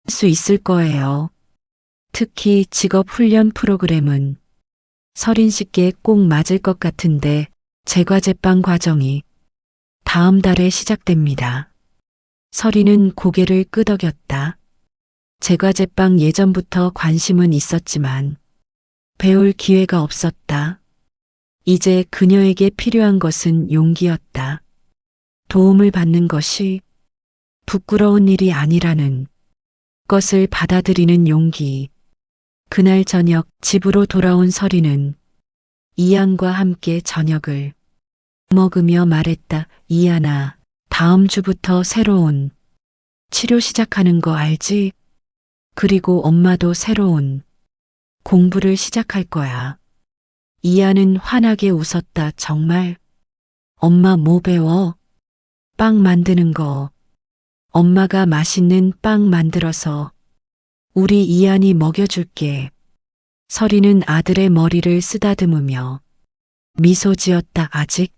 수 있을 거예요. 특히 직업훈련 프로그램은 설인 씨께 꼭 맞을 것 같은데 제과제빵 과정이 다음 달에 시작됩니다. 설인은 고개를 끄덕였다. 제과제빵 예전부터 관심은 있었지만 배울 기회가 없었다. 이제 그녀에게 필요한 것은 용기였다. 도움을 받는 것이 부끄러운 일이 아니라는 것을 받아들이는 용기. 그날 저녁 집으로 돌아온 설이는 이안과 함께 저녁을 먹으며 말했다. 이안아, 다음 주부터 새로운 치료 시작하는 거 알지? 그리고 엄마도 새로운 공부를 시작할 거야. 이안은 환하게 웃었다. 정말? 엄마 뭐 배워? 빵 만드는 거. 엄마가 맛있는 빵 만들어서 우리 이안이 먹여줄게. 설이는 아들의 머리를 쓰다듬으며 미소 지었다. 아직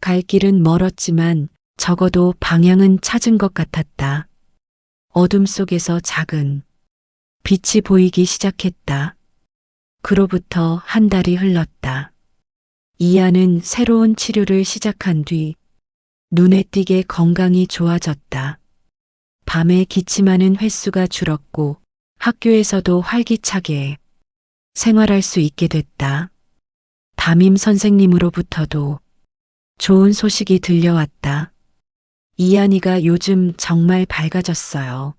갈 길은 멀었지만 적어도 방향은 찾은 것 같았다. 어둠 속에서 작은 빛이 보이기 시작했다. 그로부터 한 달이 흘렀다. 이안은 새로운 치료를 시작한 뒤 눈에 띄게 건강이 좋아졌다. 밤에 기침하는 횟수가 줄었고 학교에서도 활기차게 생활할 수 있게 됐다. 담임 선생님으로부터도 좋은 소식이 들려왔다. 이안이가 요즘 정말 밝아졌어요.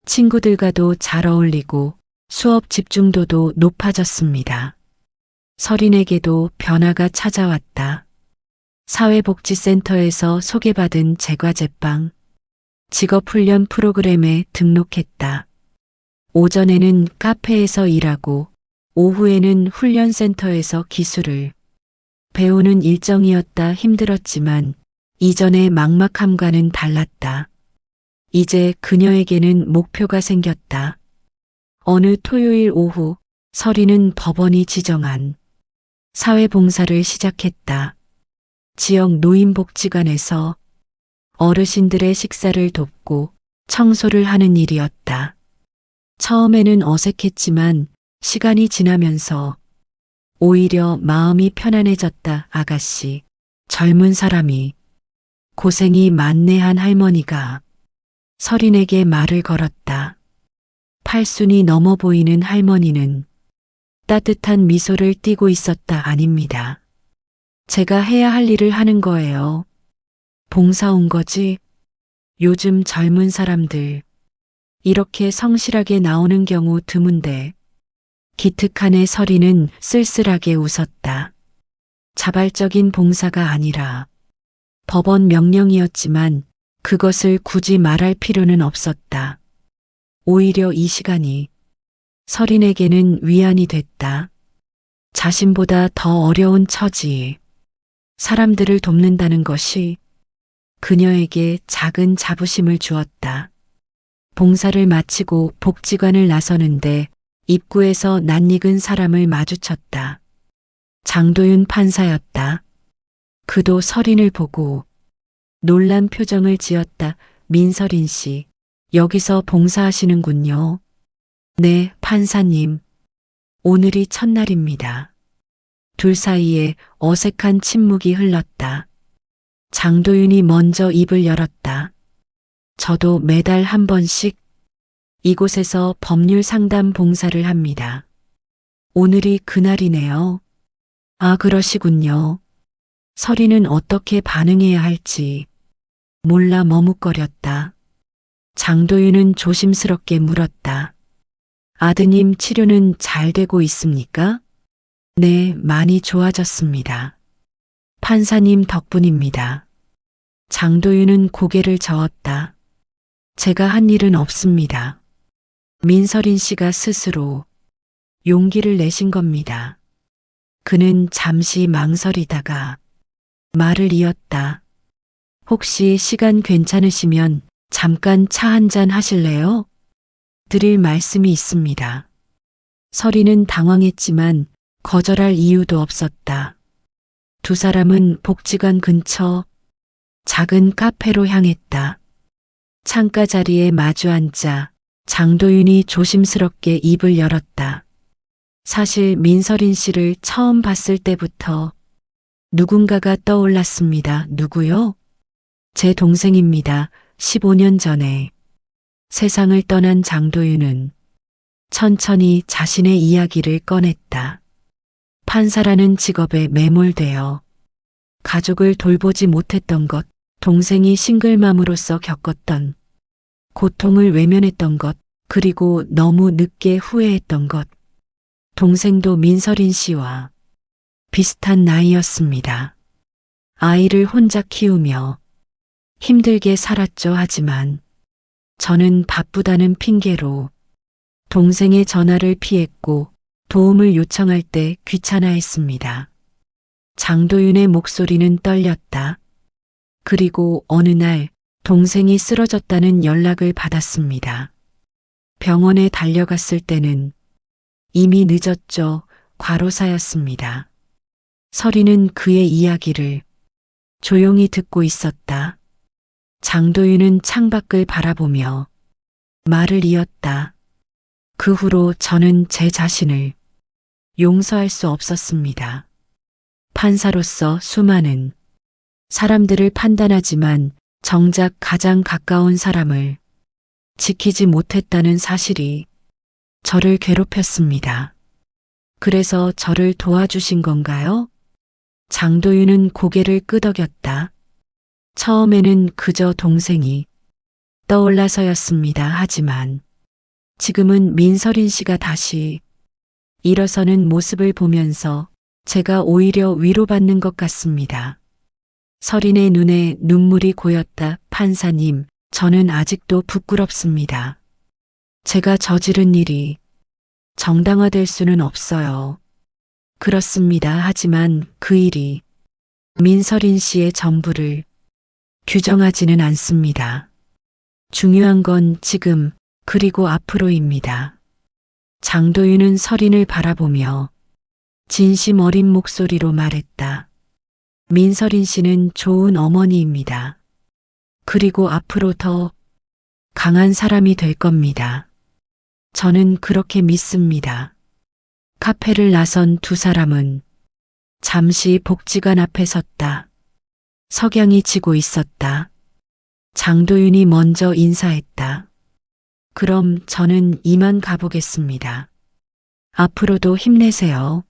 친구들과도 잘 어울리고 수업 집중도도 높아졌습니다. 설인에게도 변화가 찾아왔다. 사회복지센터에서 소개받은 제과제빵, 직업훈련 프로그램에 등록했다. 오전에는 카페에서 일하고 오후에는 훈련센터에서 기술을 배우는 일정이었다. 힘들었지만 이전의 막막함과는 달랐다. 이제 그녀에게는 목표가 생겼다. 어느 토요일 오후 서리는 법원이 지정한 사회봉사를 시작했다. 지역 노인복지관에서 어르신들의 식사를 돕고 청소를 하는 일이었다. 처음에는 어색했지만 시간이 지나면서 오히려 마음이 편안해졌다. 아가씨, 젊은 사람이 고생이 많네 한 할머니가 서린에게 말을 걸었다. 팔순이 넘어 보이는 할머니는 따뜻한 미소를 띠고 있었다. 아닙니다. 제가 해야 할 일을 하는 거예요. 봉사 온 거지. 요즘 젊은 사람들 이렇게 성실하게 나오는 경우 드문데. 기특한의 서리는 쓸쓸하게 웃었다. 자발적인 봉사가 아니라 법원 명령이었지만 그것을 굳이 말할 필요는 없었다. 오히려 이 시간이 서린에게는 위안이 됐다. 자신보다 더 어려운 처지, 사람들을 돕는다는 것이 그녀에게 작은 자부심을 주었다. 봉사를 마치고 복지관을 나서는데 입구에서 낯익은 사람을 마주쳤다. 장도윤 판사였다. 그도 서린을 보고 놀란 표정을 지었다. 민서린 씨, 여기서 봉사하시는군요. 네, 판사님. 오늘이 첫날입니다. 둘 사이에 어색한 침묵이 흘렀다. 장도윤이 먼저 입을 열었다. 저도 매달 한 번씩 이곳에서 법률 상담 봉사를 합니다. 오늘이 그날이네요. 아, 그러시군요. 서리는 어떻게 반응해야 할지 몰라 머뭇거렸다. 장도윤은 조심스럽게 물었다. 아드님 치료는 잘 되고 있습니까? 네, 많이 좋아졌습니다. 판사님 덕분입니다. 장도윤은 고개를 저었다. 제가 한 일은 없습니다. 민서린 씨가 스스로 용기를 내신 겁니다. 그는 잠시 망설이다가 말을 이었다. 혹시 시간 괜찮으시면 잠깐 차 한잔 하실래요? 드릴 말씀이 있습니다. 서리는 당황했지만 거절할 이유도 없었다. 두 사람은 복지관 근처 작은 카페로 향했다. 창가 자리에 마주 앉아 장도윤이 조심스럽게 입을 열었다. 사실 민서린 씨를 처음 봤을 때부터 누군가가 떠올랐습니다. 누구요? 제 동생입니다. 15년 전에 세상을 떠난 장도윤은 천천히 자신의 이야기를 꺼냈다. 판사라는 직업에 매몰되어 가족을 돌보지 못했던 것, 동생이 싱글맘으로서 겪었던 고통을 외면했던 것, 그리고 너무 늦게 후회했던 것. 동생도 민서린 씨와 비슷한 나이였습니다. 아이를 혼자 키우며 힘들게 살았죠. 하지만 저는 바쁘다는 핑계로 동생의 전화를 피했고 도움을 요청할 때 귀찮아했습니다. 장도윤의 목소리는 떨렸다. 그리고 어느 날 동생이 쓰러졌다는 연락을 받았습니다. 병원에 달려갔을 때는 이미 늦었죠. 과로사였습니다. 서리는 그의 이야기를 조용히 듣고 있었다. 장도윤은 창밖을 바라보며 말을 이었다. 그 후로 저는 제 자신을 용서할 수 없었습니다. 판사로서 수많은 사람들을 판단하지만 정작 가장 가까운 사람을 지키지 못했다는 사실이 저를 괴롭혔습니다. 그래서 저를 도와주신 건가요? 장도윤은 고개를 끄덕였다. 처음에는 그저 동생이 떠올라서였습니다. 하지만 지금은 민서린 씨가 다시 일어서는 모습을 보면서 제가 오히려 위로받는 것 같습니다. 서린의 눈에 눈물이 고였다. 판사님, 저는 아직도 부끄럽습니다. 제가 저지른 일이 정당화될 수는 없어요. 그렇습니다. 하지만 그 일이 민설인 씨의 전부를 규정하지는 않습니다. 중요한 건 지금 그리고 앞으로입니다. 장도윤은 설인을 바라보며 진심 어린 목소리로 말했다. 민설인 씨는 좋은 어머니입니다. 그리고 앞으로 더 강한 사람이 될 겁니다. 저는 그렇게 믿습니다. 카페를 나선 두 사람은 잠시 복지관 앞에 섰다. 석양이 지고 있었다. 장도윤이 먼저 인사했다. 그럼 저는 이만 가보겠습니다. 앞으로도 힘내세요.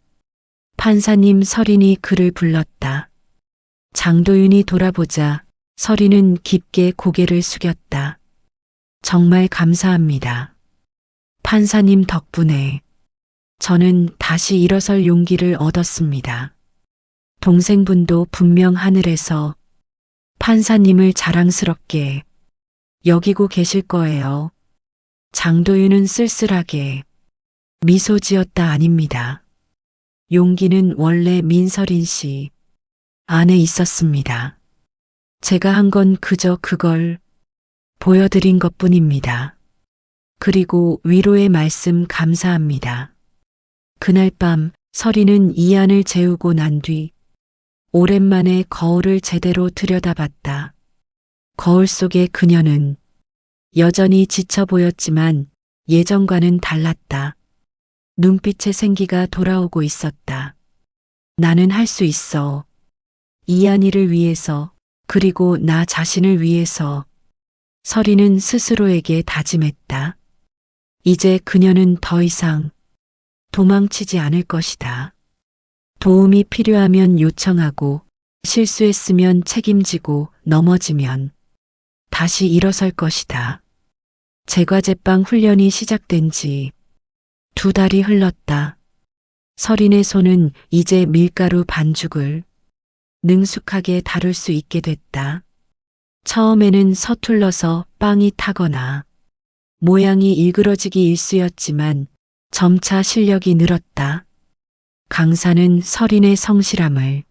판사님. 설인이 그를 불렀다. 장도윤이 돌아보자 설인은 깊게 고개를 숙였다. 정말 감사합니다. 판사님 덕분에 저는 다시 일어설 용기를 얻었습니다. 동생분도 분명 하늘에서 판사님을 자랑스럽게 여기고 계실 거예요. 장도윤은 쓸쓸하게 미소 지었다. 아닙니다. 용기는 원래 민설인 씨 안에 있었습니다. 제가 한 건 그저 그걸 보여드린 것뿐입니다. 그리고 위로의 말씀 감사합니다. 그날 밤 설이는 이안을 재우고 난 뒤 오랜만에 거울을 제대로 들여다봤다. 거울 속의 그녀는 여전히 지쳐 보였지만 예전과는 달랐다. 눈빛에 생기가 돌아오고 있었다. 나는 할 수 있어. 이안이를 위해서, 그리고 나 자신을 위해서. 설이는 스스로에게 다짐했다. 이제 그녀는 더 이상 도망치지 않을 것이다. 도움이 필요하면 요청하고, 실수했으면 책임지고, 넘어지면 다시 일어설 것이다. 제과제빵 훈련이 시작된 지 2달이 흘렀다. 설인의 손은 이제 밀가루 반죽을 능숙하게 다룰 수 있게 됐다. 처음에는 서툴러서 빵이 타거나 모양이 일그러지기 일쑤였지만 점차 실력이 늘었다. 강사는 설인의 성실함을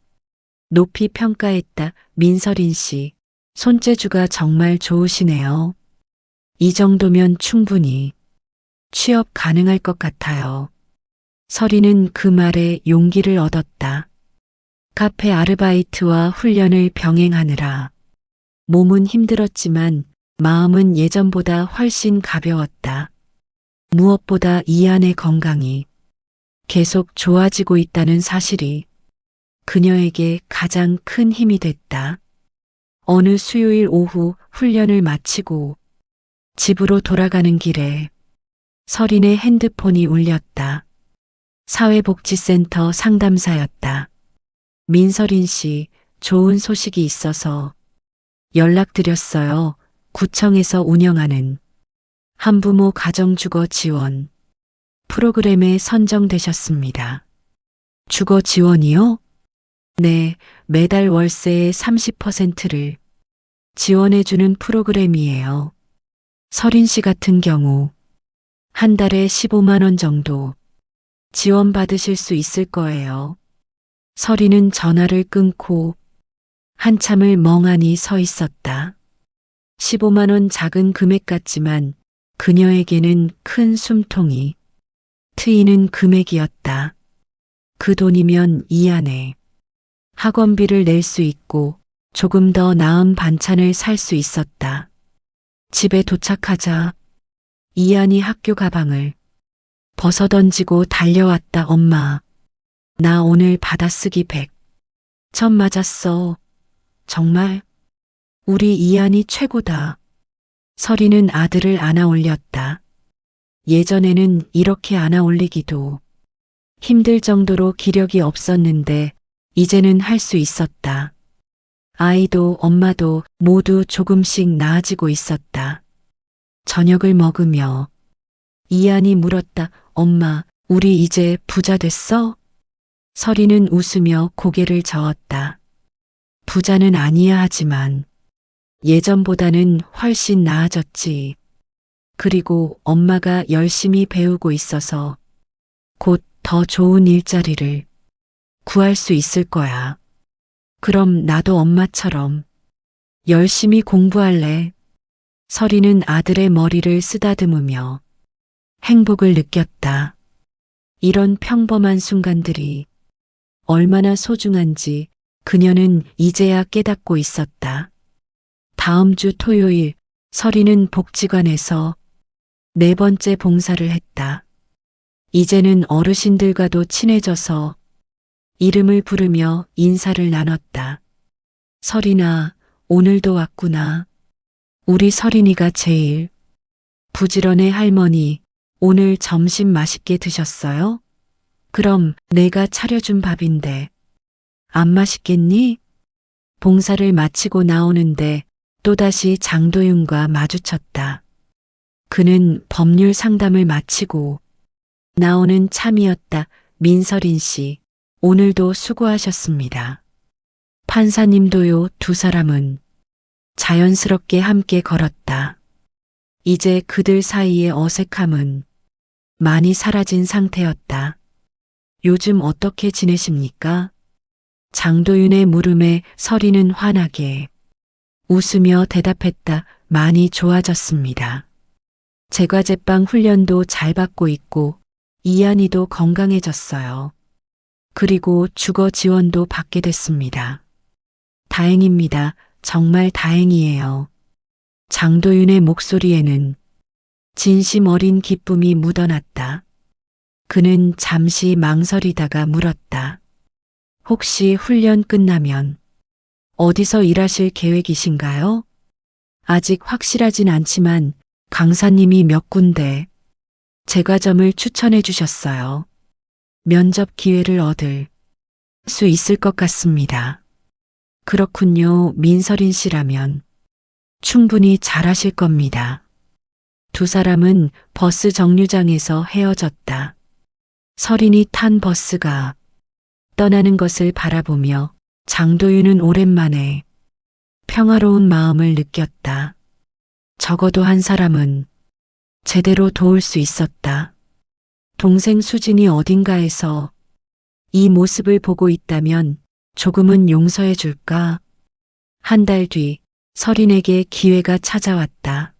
높이 평가했다. 민설인 씨, 손재주가 정말 좋으시네요. 이 정도면 충분히 취업 가능할 것 같아요. 설이는 그 말에 용기를 얻었다. 카페 아르바이트와 훈련을 병행하느라 몸은 힘들었지만 마음은 예전보다 훨씬 가벼웠다. 무엇보다 이안의 건강이 계속 좋아지고 있다는 사실이 그녀에게 가장 큰 힘이 됐다. 어느 수요일 오후 훈련을 마치고 집으로 돌아가는 길에 설인의 핸드폰이 울렸다. 사회복지센터 상담사였다. 민설인 씨, 좋은 소식이 있어서 연락드렸어요. 구청에서 운영하는 한부모 가정주거 지원 프로그램에 선정되셨습니다. 주거 지원이요? 네, 매달 월세의 30%를 지원해주는 프로그램이에요. 설인 씨 같은 경우 한 달에 15만 원 정도 지원받으실 수 있을 거예요. 설이는 전화를 끊고 한참을 멍하니 서 있었다. 15만 원 작은 금액 같지만 그녀에게는 큰 숨통이 트이는 금액이었다. 그 돈이면 이안에 학원비를 낼 수 있고 조금 더 나은 반찬을 살 수 있었다. 집에 도착하자 이안이 학교 가방을 벗어던지고 달려왔다. 엄마, 나 오늘 받아쓰기 100. 점 맞았어. 정말? 우리 이안이 최고다. 설이는 아들을 안아 올렸다. 예전에는 이렇게 안아 올리기도 힘들 정도로 기력이 없었는데 이제는 할 수 있었다. 아이도 엄마도 모두 조금씩 나아지고 있었다. 저녁을 먹으며 이안이 물었다. 엄마, 우리 이제 부자 됐어? 설이는 웃으며 고개를 저었다. 부자는 아니야 하지만 예전보다는 훨씬 나아졌지. 그리고 엄마가 열심히 배우고 있어서 곧 더 좋은 일자리를 구할 수 있을 거야. 그럼 나도 엄마처럼 열심히 공부할래. 설이는 아들의 머리를 쓰다듬으며 행복을 느꼈다. 이런 평범한 순간들이 얼마나 소중한지 그녀는 이제야 깨닫고 있었다. 다음 주 토요일 설이는 복지관에서 4번째 봉사를 했다. 이제는 어르신들과도 친해져서 이름을 부르며 인사를 나눴다. 설이나, 오늘도 왔구나. 우리 설인이가 제일. 부지런해 할머니, 오늘 점심 맛있게 드셨어요? 그럼 내가 차려준 밥인데 안 맛있겠니? 봉사를 마치고 나오는데 또다시 장도윤과 마주쳤다. 그는 법률 상담을 마치고 나오는 참이었다. 민설인 씨, 오늘도 수고하셨습니다. 판사님도요. 두 사람은 자연스럽게 함께 걸었다. 이제 그들 사이의 어색함은 많이 사라진 상태였다. 요즘 어떻게 지내십니까? 장도윤의 물음에 설이는 환하게 웃으며 대답했다. 많이 좋아졌습니다. 제과제빵 훈련도 잘 받고 있고 이한이도 건강해졌어요. 그리고 주거 지원도 받게 됐습니다. 다행입니다. 정말 다행이에요. 장도윤의 목소리에는 진심 어린 기쁨이 묻어났다. 그는 잠시 망설이다가 물었다. 혹시 훈련 끝나면 어디서 일하실 계획이신가요? 아직 확실하진 않지만 강사님이 몇 군데 제과점을 추천해 주셨어요. 면접 기회를 얻을 수 있을 것 같습니다. 그렇군요. 민설인 씨라면 충분히 잘하실 겁니다. 두 사람은 버스 정류장에서 헤어졌다. 설인이 탄 버스가 떠나는 것을 바라보며 장도윤은 오랜만에 평화로운 마음을 느꼈다. 적어도 한 사람은 제대로 도울 수 있었다. 동생 수진이 어딘가에서 이 모습을 보고 있다면 조금은 용서해 줄까? 한 달 뒤 설인에게 기회가 찾아왔다.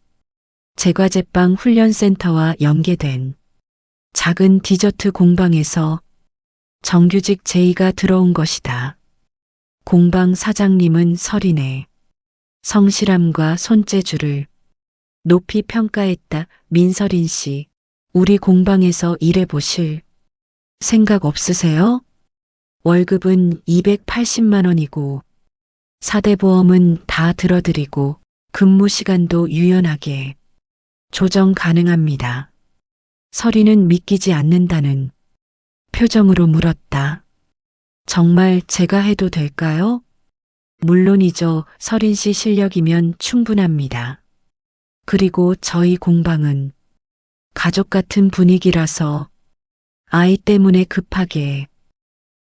제과제빵 훈련센터와 연계된 작은 디저트 공방에서 정규직 제의가 들어온 것이다. 공방 사장님은 설인의 성실함과 손재주를 높이 평가했다. 민설인 씨, 우리 공방에서 일해보실 생각 없으세요? 월급은 280만 원이고 4대 보험은 다 들어드리고 근무 시간도 유연하게 조정 가능합니다. 설이는 믿기지 않는다는 표정으로 물었다. 정말 제가 해도 될까요? 물론이죠. 설인 씨 실력이면 충분합니다. 그리고 저희 공방은 가족 같은 분위기라서 아이 때문에 급하게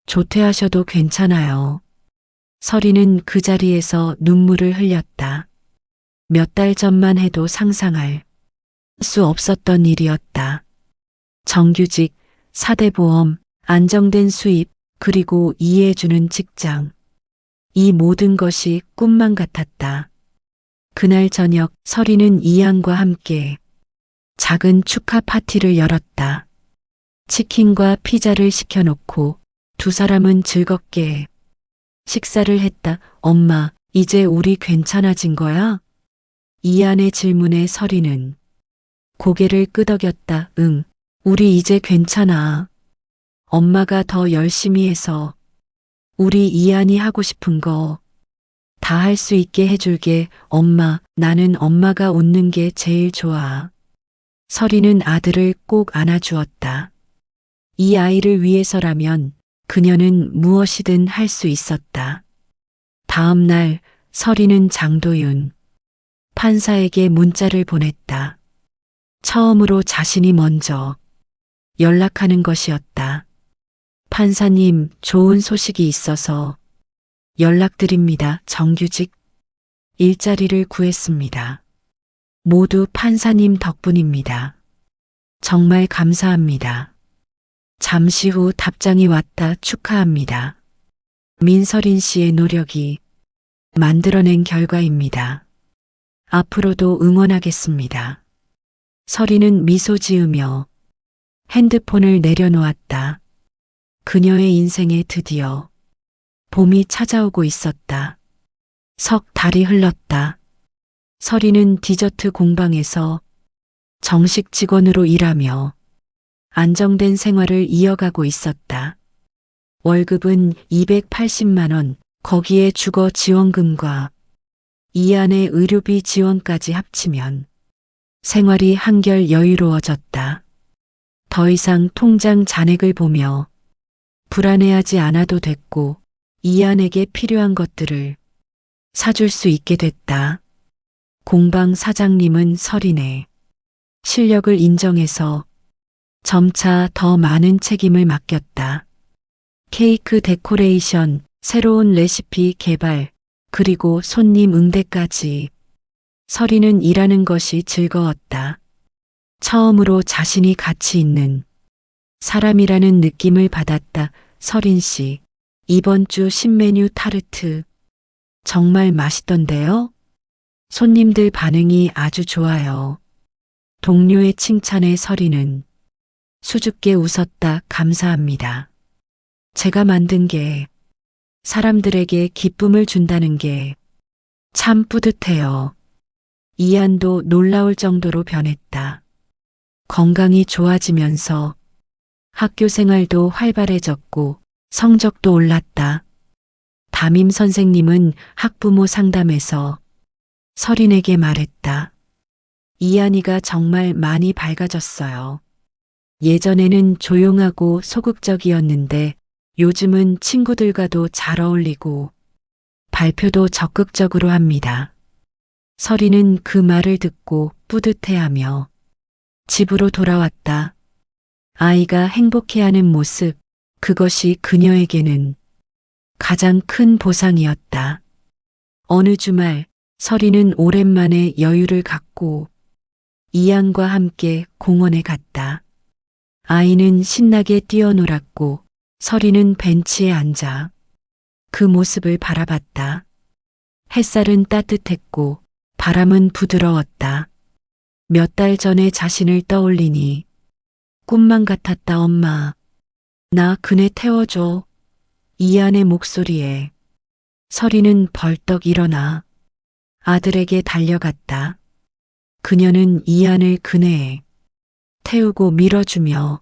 조퇴하셔도 괜찮아요. 설이는 그 자리에서 눈물을 흘렸다. 몇 달 전만 해도 상상할 수 없었던 일이었다. 정규직, 4대 보험, 안정된 수입, 그리고 이해해주는 직장. 이 모든 것이 꿈만 같았다. 그날 저녁 설이는 이한과 함께 작은 축하 파티를 열었다. 치킨과 피자를 시켜놓고 두 사람은 즐겁게 식사를 했다. 엄마, 이제 우리 괜찮아진 거야? 이한의 질문에 설이는 고개를 끄덕였다. 응, 우리 이제 괜찮아. 엄마가 더 열심히 해서 우리 이한이 하고 싶은 거 다 할 수 있게 해줄게. 엄마, 나는 엄마가 웃는 게 제일 좋아. 설이는 아들을 꼭 안아주었다. 이 아이를 위해서라면 그녀는 무엇이든 할 수 있었다. 다음 날 설이는 장도윤 판사에게 문자를 보냈다. 처음으로 자신이 먼저 연락하는 것이었다. 판사님, 좋은 소식이 있어서 연락드립니다. 정규직 일자리를 구했습니다. 모두 판사님 덕분입니다. 정말 감사합니다. 잠시 후 답장이 왔다. 축하합니다. 민서린 씨의 노력이 만들어낸 결과입니다. 앞으로도 응원하겠습니다. 서린은 미소 지으며 핸드폰을 내려놓았다. 그녀의 인생에 드디어 봄이 찾아오고 있었다. 석 달이 흘렀다. 서린은 디저트 공방에서 정식 직원으로 일하며 안정된 생활을 이어가고 있었다. 월급은 280만 원, 거기에 주거 지원금과 이안의 의료비 지원까지 합치면 생활이 한결 여유로워졌다. 더 이상 통장 잔액을 보며 불안해하지 않아도 됐고 이안에게 필요한 것들을 사줄 수 있게 됐다. 공방 사장님은 서린의 실력을 인정해서 점차 더 많은 책임을 맡겼다. 케이크 데코레이션, 새로운 레시피 개발, 그리고 손님 응대까지. 서린은 일하는 것이 즐거웠다. 처음으로 자신이 가치 있는 사람이라는 느낌을 받았다. 서린 씨, 이번 주 신메뉴 타르트 정말 맛있던데요? 손님들 반응이 아주 좋아요. 동료의 칭찬에 서린은 수줍게 웃었다. 감사합니다. 제가 만든 게 사람들에게 기쁨을 준다는 게 참 뿌듯해요. 이안도 놀라울 정도로 변했다. 건강이 좋아지면서 학교 생활도 활발해졌고 성적도 올랐다. 담임 선생님은 학부모 상담에서 서린에게 말했다. 이안이가 정말 많이 밝아졌어요. 예전에는 조용하고 소극적이었는데 요즘은 친구들과도 잘 어울리고 발표도 적극적으로 합니다. 서린은 그 말을 듣고 뿌듯해하며 집으로 돌아왔다. 아이가 행복해하는 모습, 그것이 그녀에게는 가장 큰 보상이었다. 어느 주말 서린은 오랜만에 여유를 갖고 이안과 함께 공원에 갔다. 아이는 신나게 뛰어놀았고 서린은 벤치에 앉아 그 모습을 바라봤다. 햇살은 따뜻했고 바람은 부드러웠다. 몇 달 전에 자신을 떠올리니 꿈만 같았다. 엄마, 나 그네 태워줘. 이안의 목소리에 서린은 벌떡 일어나 아들에게 달려갔다. 그녀는 이안을 그네에 태우고 밀어주며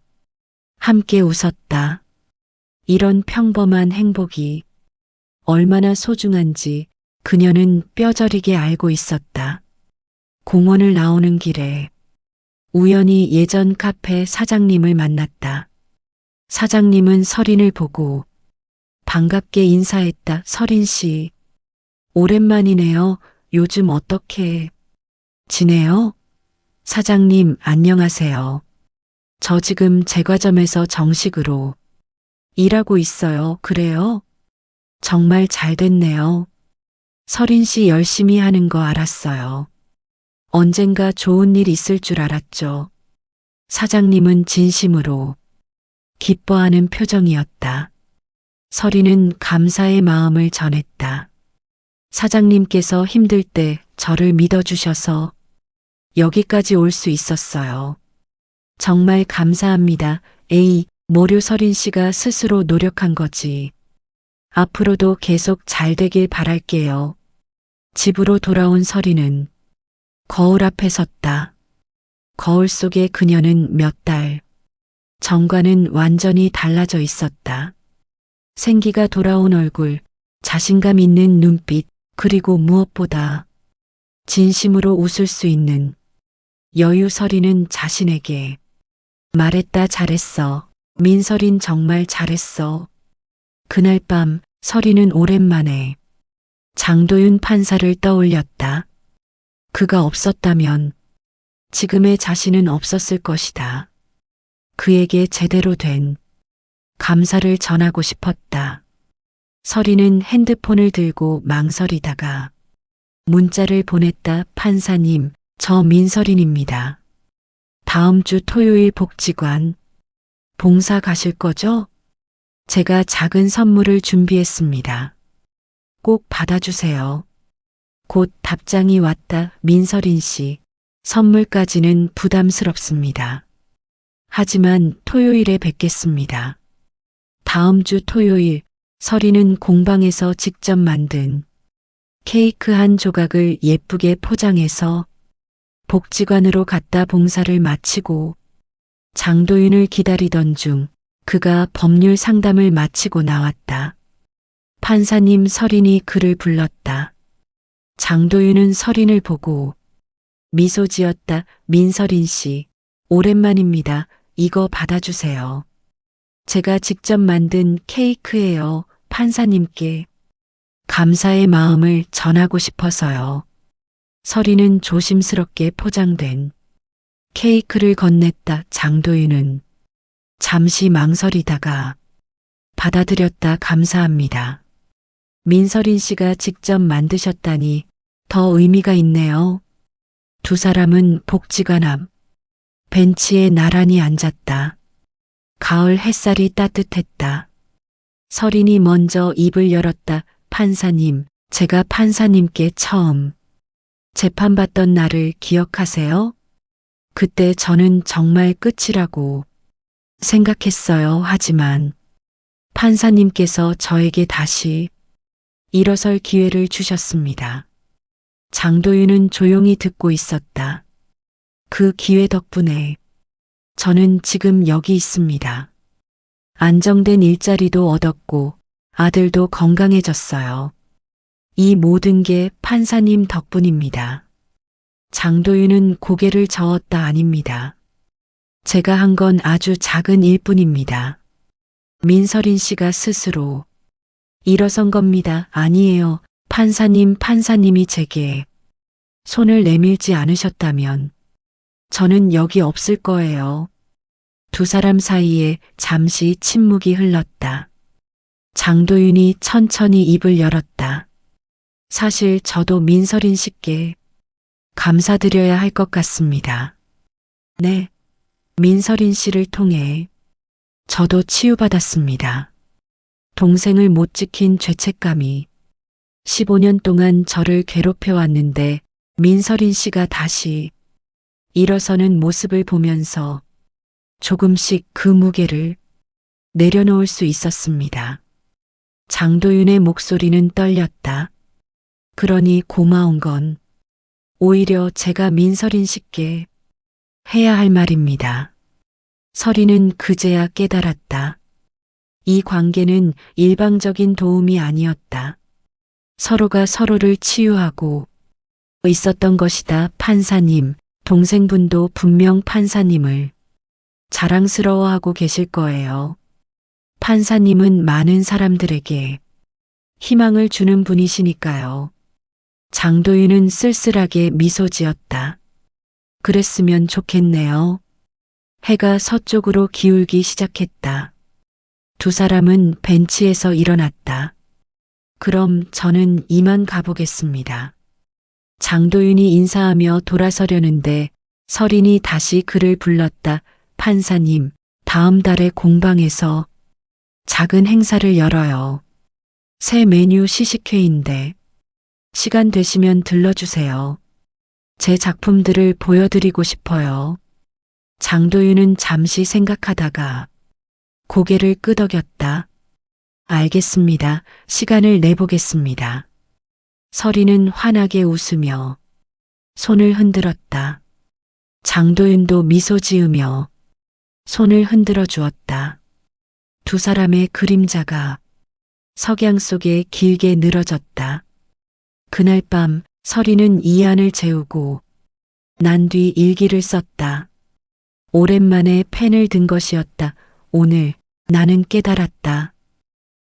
함께 웃었다. 이런 평범한 행복이 얼마나 소중한지 그녀는 뼈저리게 알고 있었다. 공원을 나오는 길에 우연히 예전 카페 사장님을 만났다. 사장님은 서린을 보고 반갑게 인사했다. 서린 씨, 오랜만이네요. 요즘 어떻게 지내요? 사장님, 안녕하세요. 저 지금 제과점에서 정식으로 일하고 있어요. 그래요? 정말 잘 됐네요. 서린 씨 열심히 하는 거 알았어요. 언젠가 좋은 일 있을 줄 알았죠. 사장님은 진심으로 기뻐하는 표정이었다. 서린은 감사의 마음을 전했다. 사장님께서 힘들 때 저를 믿어주셔서 여기까지 올 수 있었어요. 정말 감사합니다. 에이, 모료 서린 씨가 스스로 노력한 거지. 앞으로도 계속 잘 되길 바랄게요. 집으로 돌아온 서린은 거울 앞에 섰다. 거울 속에 그녀는 몇 달 전과는 완전히 달라져 있었다. 생기가 돌아온 얼굴, 자신감 있는 눈빛, 그리고 무엇보다 진심으로 웃을 수 있는 여유. 서린은 자신에게 말했다. 잘했어. 민서린 정말 잘했어. 그날 밤 서린은 오랜만에 장도윤 판사를 떠올렸다. 그가 없었다면 지금의 자신은 없었을 것이다. 그에게 제대로 된 감사를 전하고 싶었다. 서린은 핸드폰을 들고 망설이다가 문자를 보냈다. 판사님, 저 민설인입니다. 다음 주 토요일 복지관 봉사 가실 거죠? 제가 작은 선물을 준비했습니다. 꼭 받아주세요. 곧 답장이 왔다. 민설인 씨, 선물까지는 부담스럽습니다. 하지만 토요일에 뵙겠습니다. 다음 주 토요일, 설이는 공방에서 직접 만든 케이크 한 조각을 예쁘게 포장해서 복지관으로 갖다 봉사를 마치고 장도윤을 기다리던 중 그가 법률 상담을 마치고 나왔다. 판사님, 설인이 그를 불렀다. 장도윤은 설인을 보고 미소 지었다. 민설인 씨, 오랜만입니다. 이거 받아주세요. 제가 직접 만든 케이크예요. 판사님께 감사의 마음을 전하고 싶어서요. 설이는 조심스럽게 포장된 케이크를 건넸다. 장도윤은 잠시 망설이다가 받아들였다. 감사합니다. 민설인 씨가 직접 만드셨다니 더 의미가 있네요. 두 사람은 복지관 앞 벤치에 나란히 앉았다. 가을 햇살이 따뜻했다. 설인이 먼저 입을 열었다. 판사님, 제가 판사님께 처음 재판받던 날을 기억하세요? 그때 저는 정말 끝이라고 생각했어요. 하지만 판사님께서 저에게 다시 일어설 기회를 주셨습니다. 장도윤은 조용히 듣고 있었다. 그 기회 덕분에 저는 지금 여기 있습니다. 안정된 일자리도 얻었고 아들도 건강해졌어요. 이 모든 게 판사님 덕분입니다. 장도윤은 고개를 저었다. 아닙니다. 제가 한 건 아주 작은 일뿐입니다. 민설인 씨가 스스로 일어선 겁니다. 아니에요. 판사님이 제게 손을 내밀지 않으셨다면 저는 여기 없을 거예요. 두 사람 사이에 잠시 침묵이 흘렀다. 장도윤이 천천히 입을 열었다. 사실 저도 민설인 씨께 감사드려야 할 것 같습니다. 네, 민설인 씨를 통해 저도 치유받았습니다. 동생을 못 지킨 죄책감이 15년 동안 저를 괴롭혀왔는데 민설인 씨가 다시 일어서는 모습을 보면서 조금씩 그 무게를 내려놓을 수 있었습니다. 장도윤의 목소리는 떨렸다. 그러니 고마운 건 오히려 제가 민설인 씨께 해야 할 말입니다. 설이는 그제야 깨달았다. 이 관계는 일방적인 도움이 아니었다. 서로가 서로를 치유하고 있었던 것이다. 판사님, 동생분도 분명 판사님을 자랑스러워하고 계실 거예요. 판사님은 많은 사람들에게 희망을 주는 분이시니까요. 장도윤은 쓸쓸하게 미소 지었다. 그랬으면 좋겠네요. 해가 서쪽으로 기울기 시작했다. 두 사람은 벤치에서 일어났다. 그럼 저는 이만 가보겠습니다. 장도윤이 인사하며 돌아서려는데 설인이 다시 그를 불렀다. 판사님, 다음 달에 공방에서 작은 행사를 열어요. 새 메뉴 시식회인데 시간 되시면 들러주세요. 제 작품들을 보여드리고 싶어요. 장도윤은 잠시 생각하다가 고개를 끄덕였다. 알겠습니다. 시간을 내보겠습니다. 설이는 환하게 웃으며 손을 흔들었다. 장도윤도 미소 지으며 손을 흔들어 주었다. 두 사람의 그림자가 석양 속에 길게 늘어졌다. 그날 밤 설이는 이 안을 재우고 난 뒤 일기를 썼다. 오랜만에 펜을 든 것이었다. 오늘 나는 깨달았다.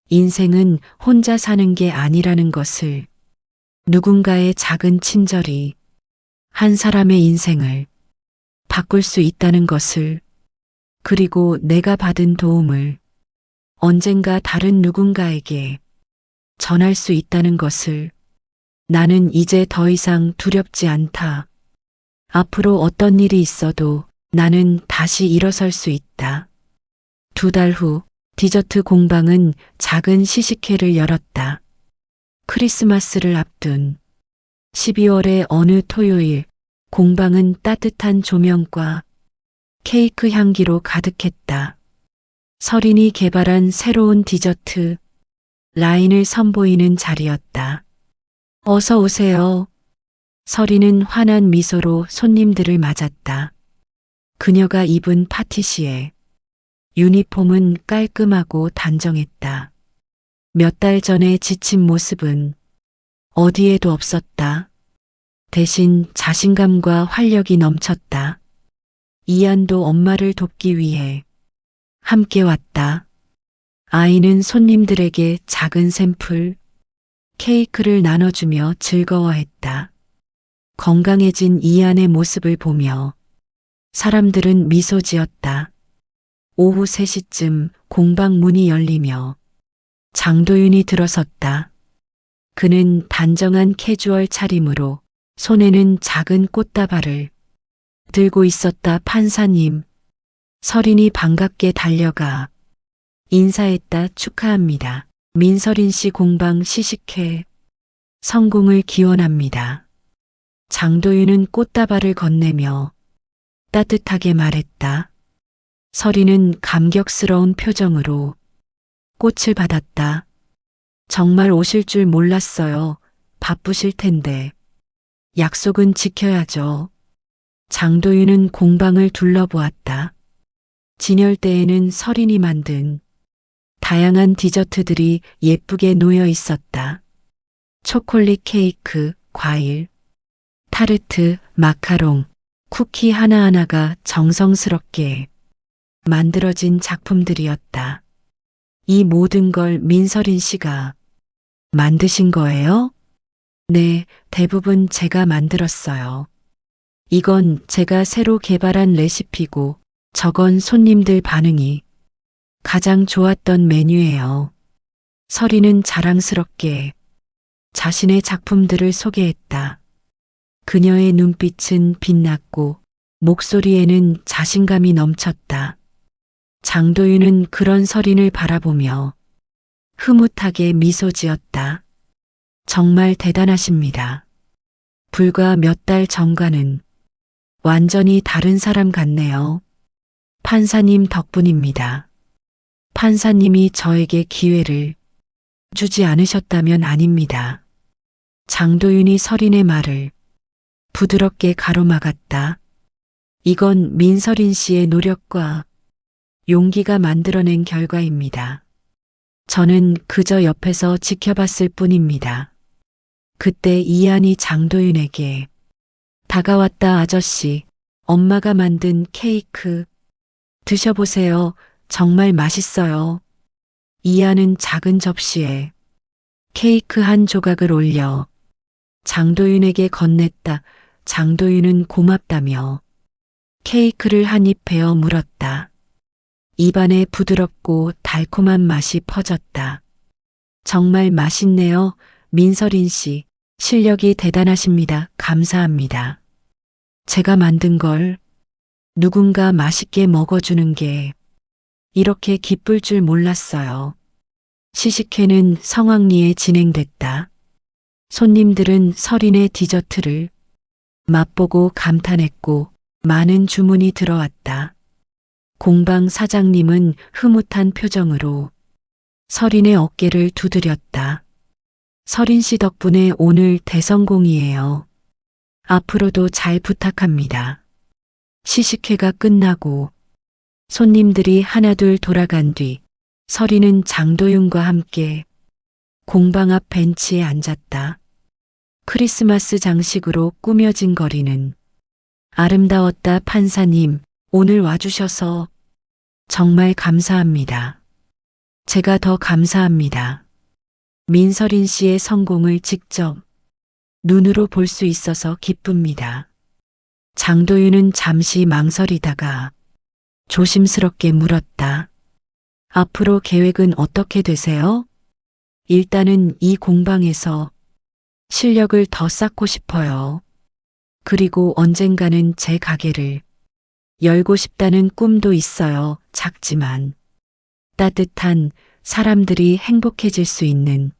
인생은 혼자 사는 게 아니라는 것을. 누군가의 작은 친절이 한 사람의 인생을 바꿀 수 있다는 것을. 그리고 내가 받은 도움을 언젠가 다른 누군가에게 전할 수 있다는 것을. 나는 이제 더 이상 두렵지 않다. 앞으로 어떤 일이 있어도 나는 다시 일어설 수 있다. 2달 후 디저트 공방은 작은 시식회를 열었다. 크리스마스를 앞둔 12월의 어느 토요일, 공방은 따뜻한 조명과 케이크 향기로 가득했다. 설인이 개발한 새로운 디저트 라인을 선보이는 자리였다. 어서 오세요. 설인은 환한 미소로 손님들을 맞았다. 그녀가 입은 파티시에 유니폼은 깔끔하고 단정했다. 몇 달 전에 지친 모습은 어디에도 없었다. 대신 자신감과 활력이 넘쳤다. 이안도 엄마를 돕기 위해 함께 왔다. 아이는 손님들에게 작은 샘플, 케이크를 나눠주며 즐거워했다. 건강해진 이안의 모습을 보며 사람들은 미소 지었다. 오후 3시쯤 공방 문이 열리며 장도윤이 들어섰다. 그는 단정한 캐주얼 차림으로 손에는 작은 꽃다발을 들고 있었다. 판사님. 설인이 반갑게 달려가 인사했다. 축하합니다. 민설인 씨 공방 시식회 성공을 기원합니다. 장도윤은 꽃다발을 건네며 따뜻하게 말했다. 설인은 감격스러운 표정으로 꽃을 받았다. 정말 오실 줄 몰랐어요. 바쁘실 텐데. 약속은 지켜야죠. 장도윤은 공방을 둘러보았다. 진열대에는 설인이 만든 다양한 디저트들이 예쁘게 놓여 있었다. 초콜릿 케이크, 과일, 타르트, 마카롱, 쿠키 하나하나가 정성스럽게 만들어진 작품들이었다. 이 모든 걸 민설인 씨가 만드신 거예요? 네, 대부분 제가 만들었어요. 이건 제가 새로 개발한 레시피고 저건 손님들 반응이 가장 좋았던 메뉴예요. 설이는 자랑스럽게 자신의 작품들을 소개했다. 그녀의 눈빛은 빛났고 목소리에는 자신감이 넘쳤다. 장도윤은 그런 설인을 바라보며 흐뭇하게 미소 지었다. 정말 대단하십니다. 불과 몇 달 전과는 완전히 다른 사람 같네요. 판사님 덕분입니다. 판사님이 저에게 기회를 주지 않으셨다면 아닙니다. 장도윤이 설인의 말을 부드럽게 가로막았다. 이건 민설인 씨의 노력과 용기가 만들어낸 결과입니다. 저는 그저 옆에서 지켜봤을 뿐입니다. 그때 이안이 장도윤에게 다가왔다. 아저씨, 엄마가 만든 케이크 드셔보세요. 정말 맛있어요. 이안은 작은 접시에 케이크 한 조각을 올려 장도윤에게 건넸다. 장도윤은 고맙다며 케이크를 한 입 베어 물었다. 입안에 부드럽고 달콤한 맛이 퍼졌다. 정말 맛있네요. 민설인 씨, 실력이 대단하십니다. 감사합니다. 제가 만든 걸 누군가 맛있게 먹어주는 게 이렇게 기쁠 줄 몰랐어요. 시식회는 성황리에 진행됐다. 손님들은 설인의 디저트를 맛보고 감탄했고 많은 주문이 들어왔다. 공방 사장님은 흐뭇한 표정으로 설인의 어깨를 두드렸다. 설인 씨 덕분에 오늘 대성공이에요. 앞으로도 잘 부탁합니다. 시식회가 끝나고 손님들이 하나둘 돌아간 뒤 설인은 장도윤과 함께 공방 앞 벤치에 앉았다. 크리스마스 장식으로 꾸며진 거리는 아름다웠다. 판사님, 오늘 와주셔서 정말 감사합니다. 제가 더 감사합니다. 민설인 씨의 성공을 직접 눈으로 볼 수 있어서 기쁩니다. 장도윤은 잠시 망설이다가 조심스럽게 물었다. 앞으로 계획은 어떻게 되세요? 일단은 이 공방에서 실력을 더 쌓고 싶어요. 그리고 언젠가는 제 가게를 열고 싶다는 꿈도 있어요. 작지만 따뜻한 사람들이 행복해질 수 있는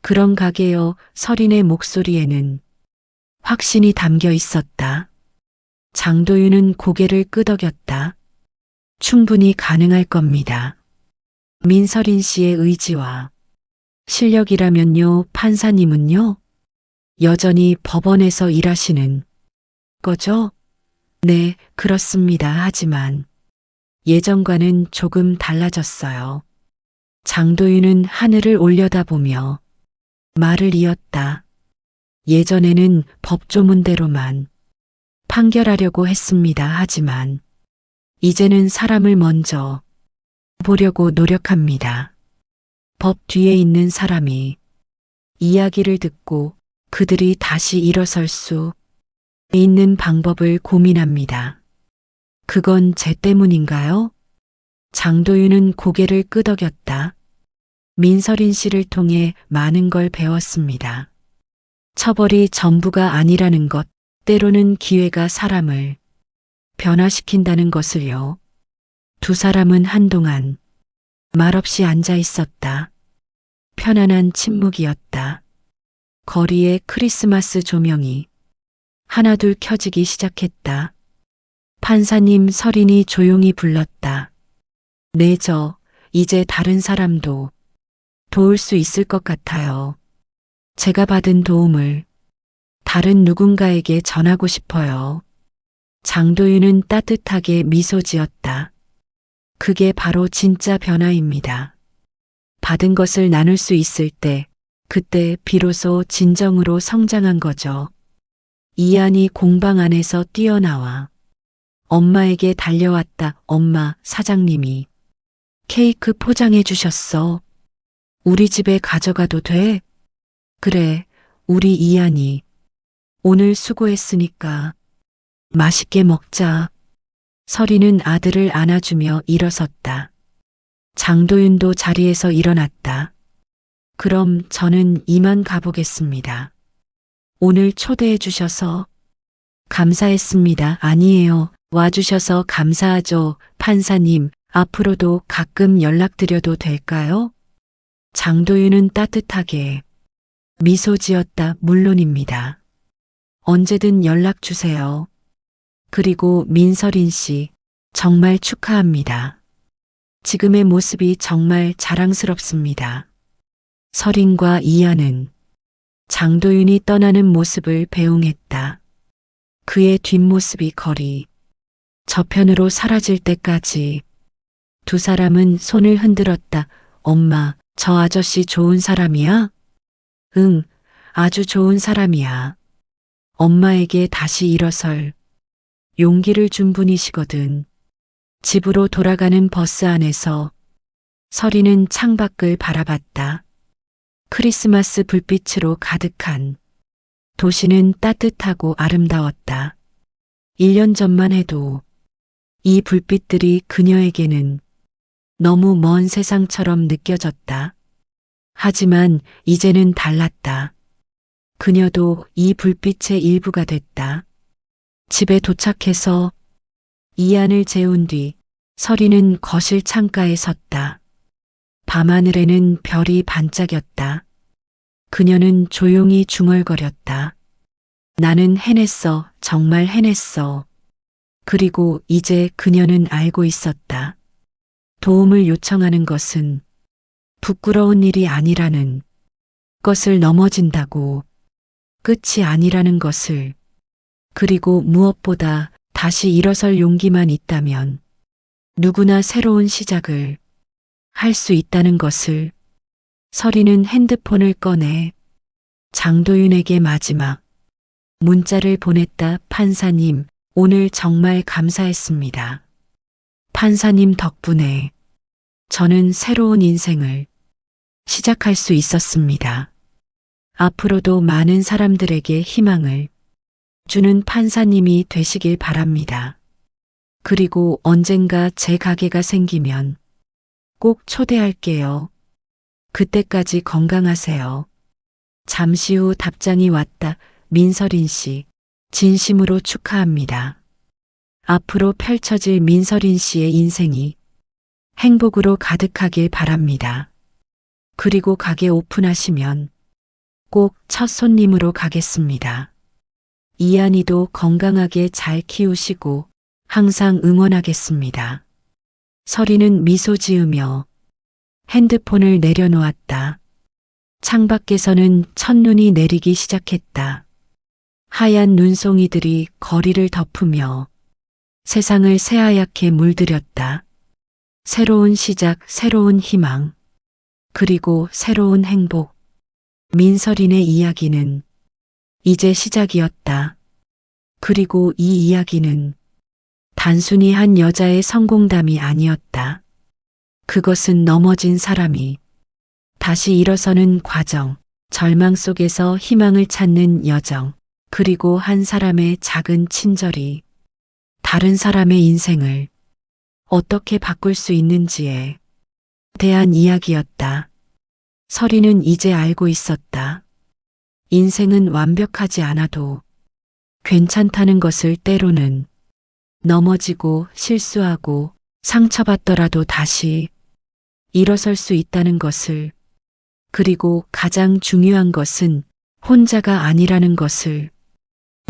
그런 가게요. 서린의 목소리에는 확신이 담겨 있었다. 장도윤은 고개를 끄덕였다. 충분히 가능할 겁니다. 민서린 씨의 의지와 실력이라면요. 판사님은요? 여전히 법원에서 일하시는 거죠? 네, 그렇습니다. 하지만 예전과는 조금 달라졌어요. 장도윤은 하늘을 올려다보며 말을 이었다. 예전에는 법조문대로만 판결하려고 했습니다. 하지만 이제는 사람을 먼저 보려고 노력합니다. 법 뒤에 있는 사람이 이야기를 듣고 그들이 다시 일어설 수 있는 방법을 고민합니다. 그건 제 때문인가요? 장도윤은 고개를 끄덕였다. 민서린 씨를 통해 많은 걸 배웠습니다. 처벌이 전부가 아니라는 것, 때로는 기회가 사람을 변화시킨다는 것을요. 두 사람은 한동안 말없이 앉아 있었다. 편안한 침묵이었다. 거리에 크리스마스 조명이 하나둘 켜지기 시작했다. 판사님, 서린이 조용히 불렀다. 네, 이제 다른 사람도 도울 수 있을 것 같아요. 제가 받은 도움을 다른 누군가에게 전하고 싶어요. 장도윤은 따뜻하게 미소 지었다. 그게 바로 진짜 변화입니다. 받은 것을 나눌 수 있을 때, 그때 비로소 진정으로 성장한 거죠. 이안이 공방 안에서 뛰어나와 엄마에게 달려왔다. 엄마, 사장님이 케이크 포장해 주셨어. 우리 집에 가져가도 돼? 그래, 우리 이안이 오늘 수고했으니까 맛있게 먹자. 서리는 아들을 안아주며 일어섰다. 장도윤도 자리에서 일어났다. 그럼 저는 이만 가보겠습니다. 오늘 초대해 주셔서 감사했습니다. 아니에요. 와주셔서 감사하죠. 판사님, 앞으로도 가끔 연락드려도 될까요? 장도윤은 따뜻하게 미소 지었다. 물론입니다. 언제든 연락 주세요. 그리고 민서린 씨, 정말 축하합니다. 지금의 모습이 정말 자랑스럽습니다. 서린과 이하는 장도윤이 떠나는 모습을 배웅했다. 그의 뒷모습이 거리 저편으로 사라질 때까지 두 사람은 손을 흔들었다. 엄마, 저 아저씨 좋은 사람이야? 응, 아주 좋은 사람이야. 엄마에게 다시 일어설 용기를 준 분이시거든. 집으로 돌아가는 버스 안에서 서리는 창밖을 바라봤다. 크리스마스 불빛으로 가득한 도시는 따뜻하고 아름다웠다. 1년 전만 해도 이 불빛들이 그녀에게는 너무 먼 세상처럼 느껴졌다. 하지만 이제는 달랐다. 그녀도 이 불빛의 일부가 됐다. 집에 도착해서 이안을 재운 뒤 서리는 거실 창가에 섰다. 밤하늘에는 별이 반짝였다. 그녀는 조용히 중얼거렸다. 나는 해냈어. 정말 해냈어. 그리고 이제 그녀는 알고 있었다. 도움을 요청하는 것은 부끄러운 일이 아니라는 것을, 넘어진다고 끝이 아니라는 것을, 그리고 무엇보다 다시 일어설 용기만 있다면 누구나 새로운 시작을 할 수 있다는 것을. 서리는 핸드폰을 꺼내 장도윤에게 마지막 문자를 보냈다. 판사님, 오늘 정말 감사했습니다. 판사님 덕분에 저는 새로운 인생을 시작할 수 있었습니다. 앞으로도 많은 사람들에게 희망을 주는 판사님이 되시길 바랍니다. 그리고 언젠가 제 가게가 생기면 꼭 초대할게요. 그때까지 건강하세요. 잠시 후 답장이 왔다. 민서린 씨, 진심으로 축하합니다. 앞으로 펼쳐질 민서린 씨의 인생이 행복으로 가득하길 바랍니다. 그리고 가게 오픈하시면 꼭 첫 손님으로 가겠습니다. 이한이도 건강하게 잘 키우시고 항상 응원하겠습니다. 서리는 미소 지으며 핸드폰을 내려놓았다. 창밖에서는 첫눈이 내리기 시작했다. 하얀 눈송이들이 거리를 덮으며 세상을 새하얗게 물들였다. 새로운 시작, 새로운 희망, 그리고 새로운 행복. 민서린의 이야기는 이제 시작이었다. 그리고 이 이야기는 단순히 한 여자의 성공담이 아니었다. 그것은 넘어진 사람이 다시 일어서는 과정, 절망 속에서 희망을 찾는 여정, 그리고 한 사람의 작은 친절이 다른 사람의 인생을 어떻게 바꿀 수 있는지에 대한 이야기였다. 서리는 이제 알고 있었다. 인생은 완벽하지 않아도 괜찮다는 것을, 때로는 넘어지고 실수하고 상처받더라도 다시 일어설 수 있다는 것을, 그리고 가장 중요한 것은 혼자가 아니라는 것을.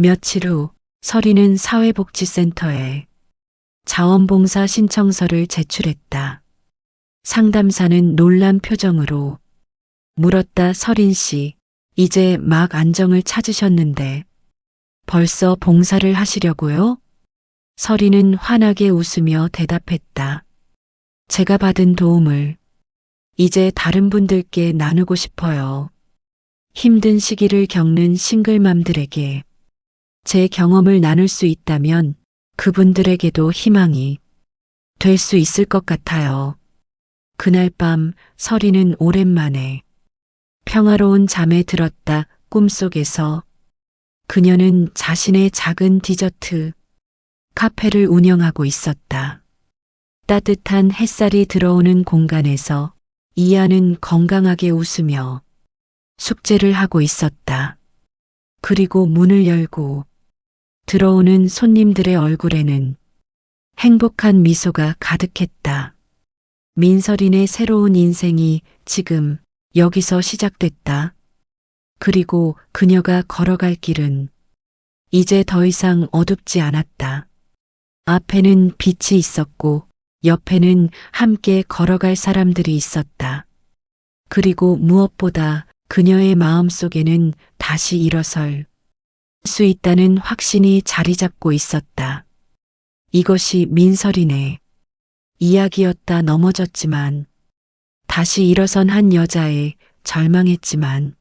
며칠 후 서리는 사회복지센터에 자원봉사 신청서를 제출했다. 상담사는 놀란 표정으로 물었다. 서린 씨, 이제 막 안정을 찾으셨는데 벌써 봉사를 하시려고요? 서리는 환하게 웃으며 대답했다. 제가 받은 도움을 이제 다른 분들께 나누고 싶어요. 힘든 시기를 겪는 싱글맘들에게 제 경험을 나눌 수 있다면 그분들에게도 희망이 될 수 있을 것 같아요. 그날 밤 서리는 오랜만에 평화로운 잠에 들었다. 꿈속에서 그녀는 자신의 작은 디저트 카페를 운영하고 있었다. 따뜻한 햇살이 들어오는 공간에서 이하는 건강하게 웃으며 숙제를 하고 있었다. 그리고 문을 열고 들어오는 손님들의 얼굴에는 행복한 미소가 가득했다. 민서린의 새로운 인생이 지금 여기서 시작됐다. 그리고 그녀가 걸어갈 길은 이제 더 이상 어둡지 않았다. 앞에는 빛이 있었고 옆에는 함께 걸어갈 사람들이 있었다. 그리고 무엇보다 그녀의 마음속에는 다시 일어설 수 있다는 확신이 자리 잡고 있었다. 이것이 민서린의 이야기였다. 넘어졌지만 다시 일어선 한 여자의, 절망했지만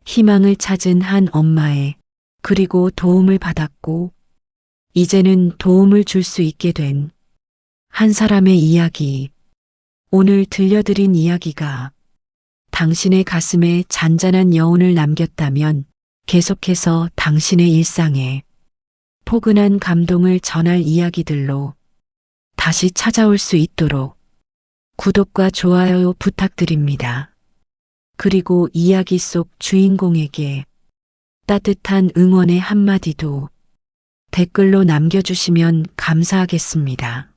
희망을 찾은 한 엄마의, 그리고 도움을 받았고 이제는 도움을 줄 수 있게 된 한 사람의 이야기. 오늘 들려드린 이야기가 당신의 가슴에 잔잔한 여운을 남겼다면 계속해서 당신의 일상에 포근한 감동을 전할 이야기들로 다시 찾아올 수 있도록 구독과 좋아요 부탁드립니다. 그리고 이야기 속 주인공에게 따뜻한 응원의 한마디도 댓글로 남겨주시면 감사하겠습니다.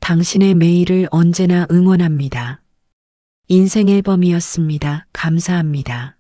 당신의 매일을 언제나 응원합니다. 인생 앨범이었습니다. 감사합니다.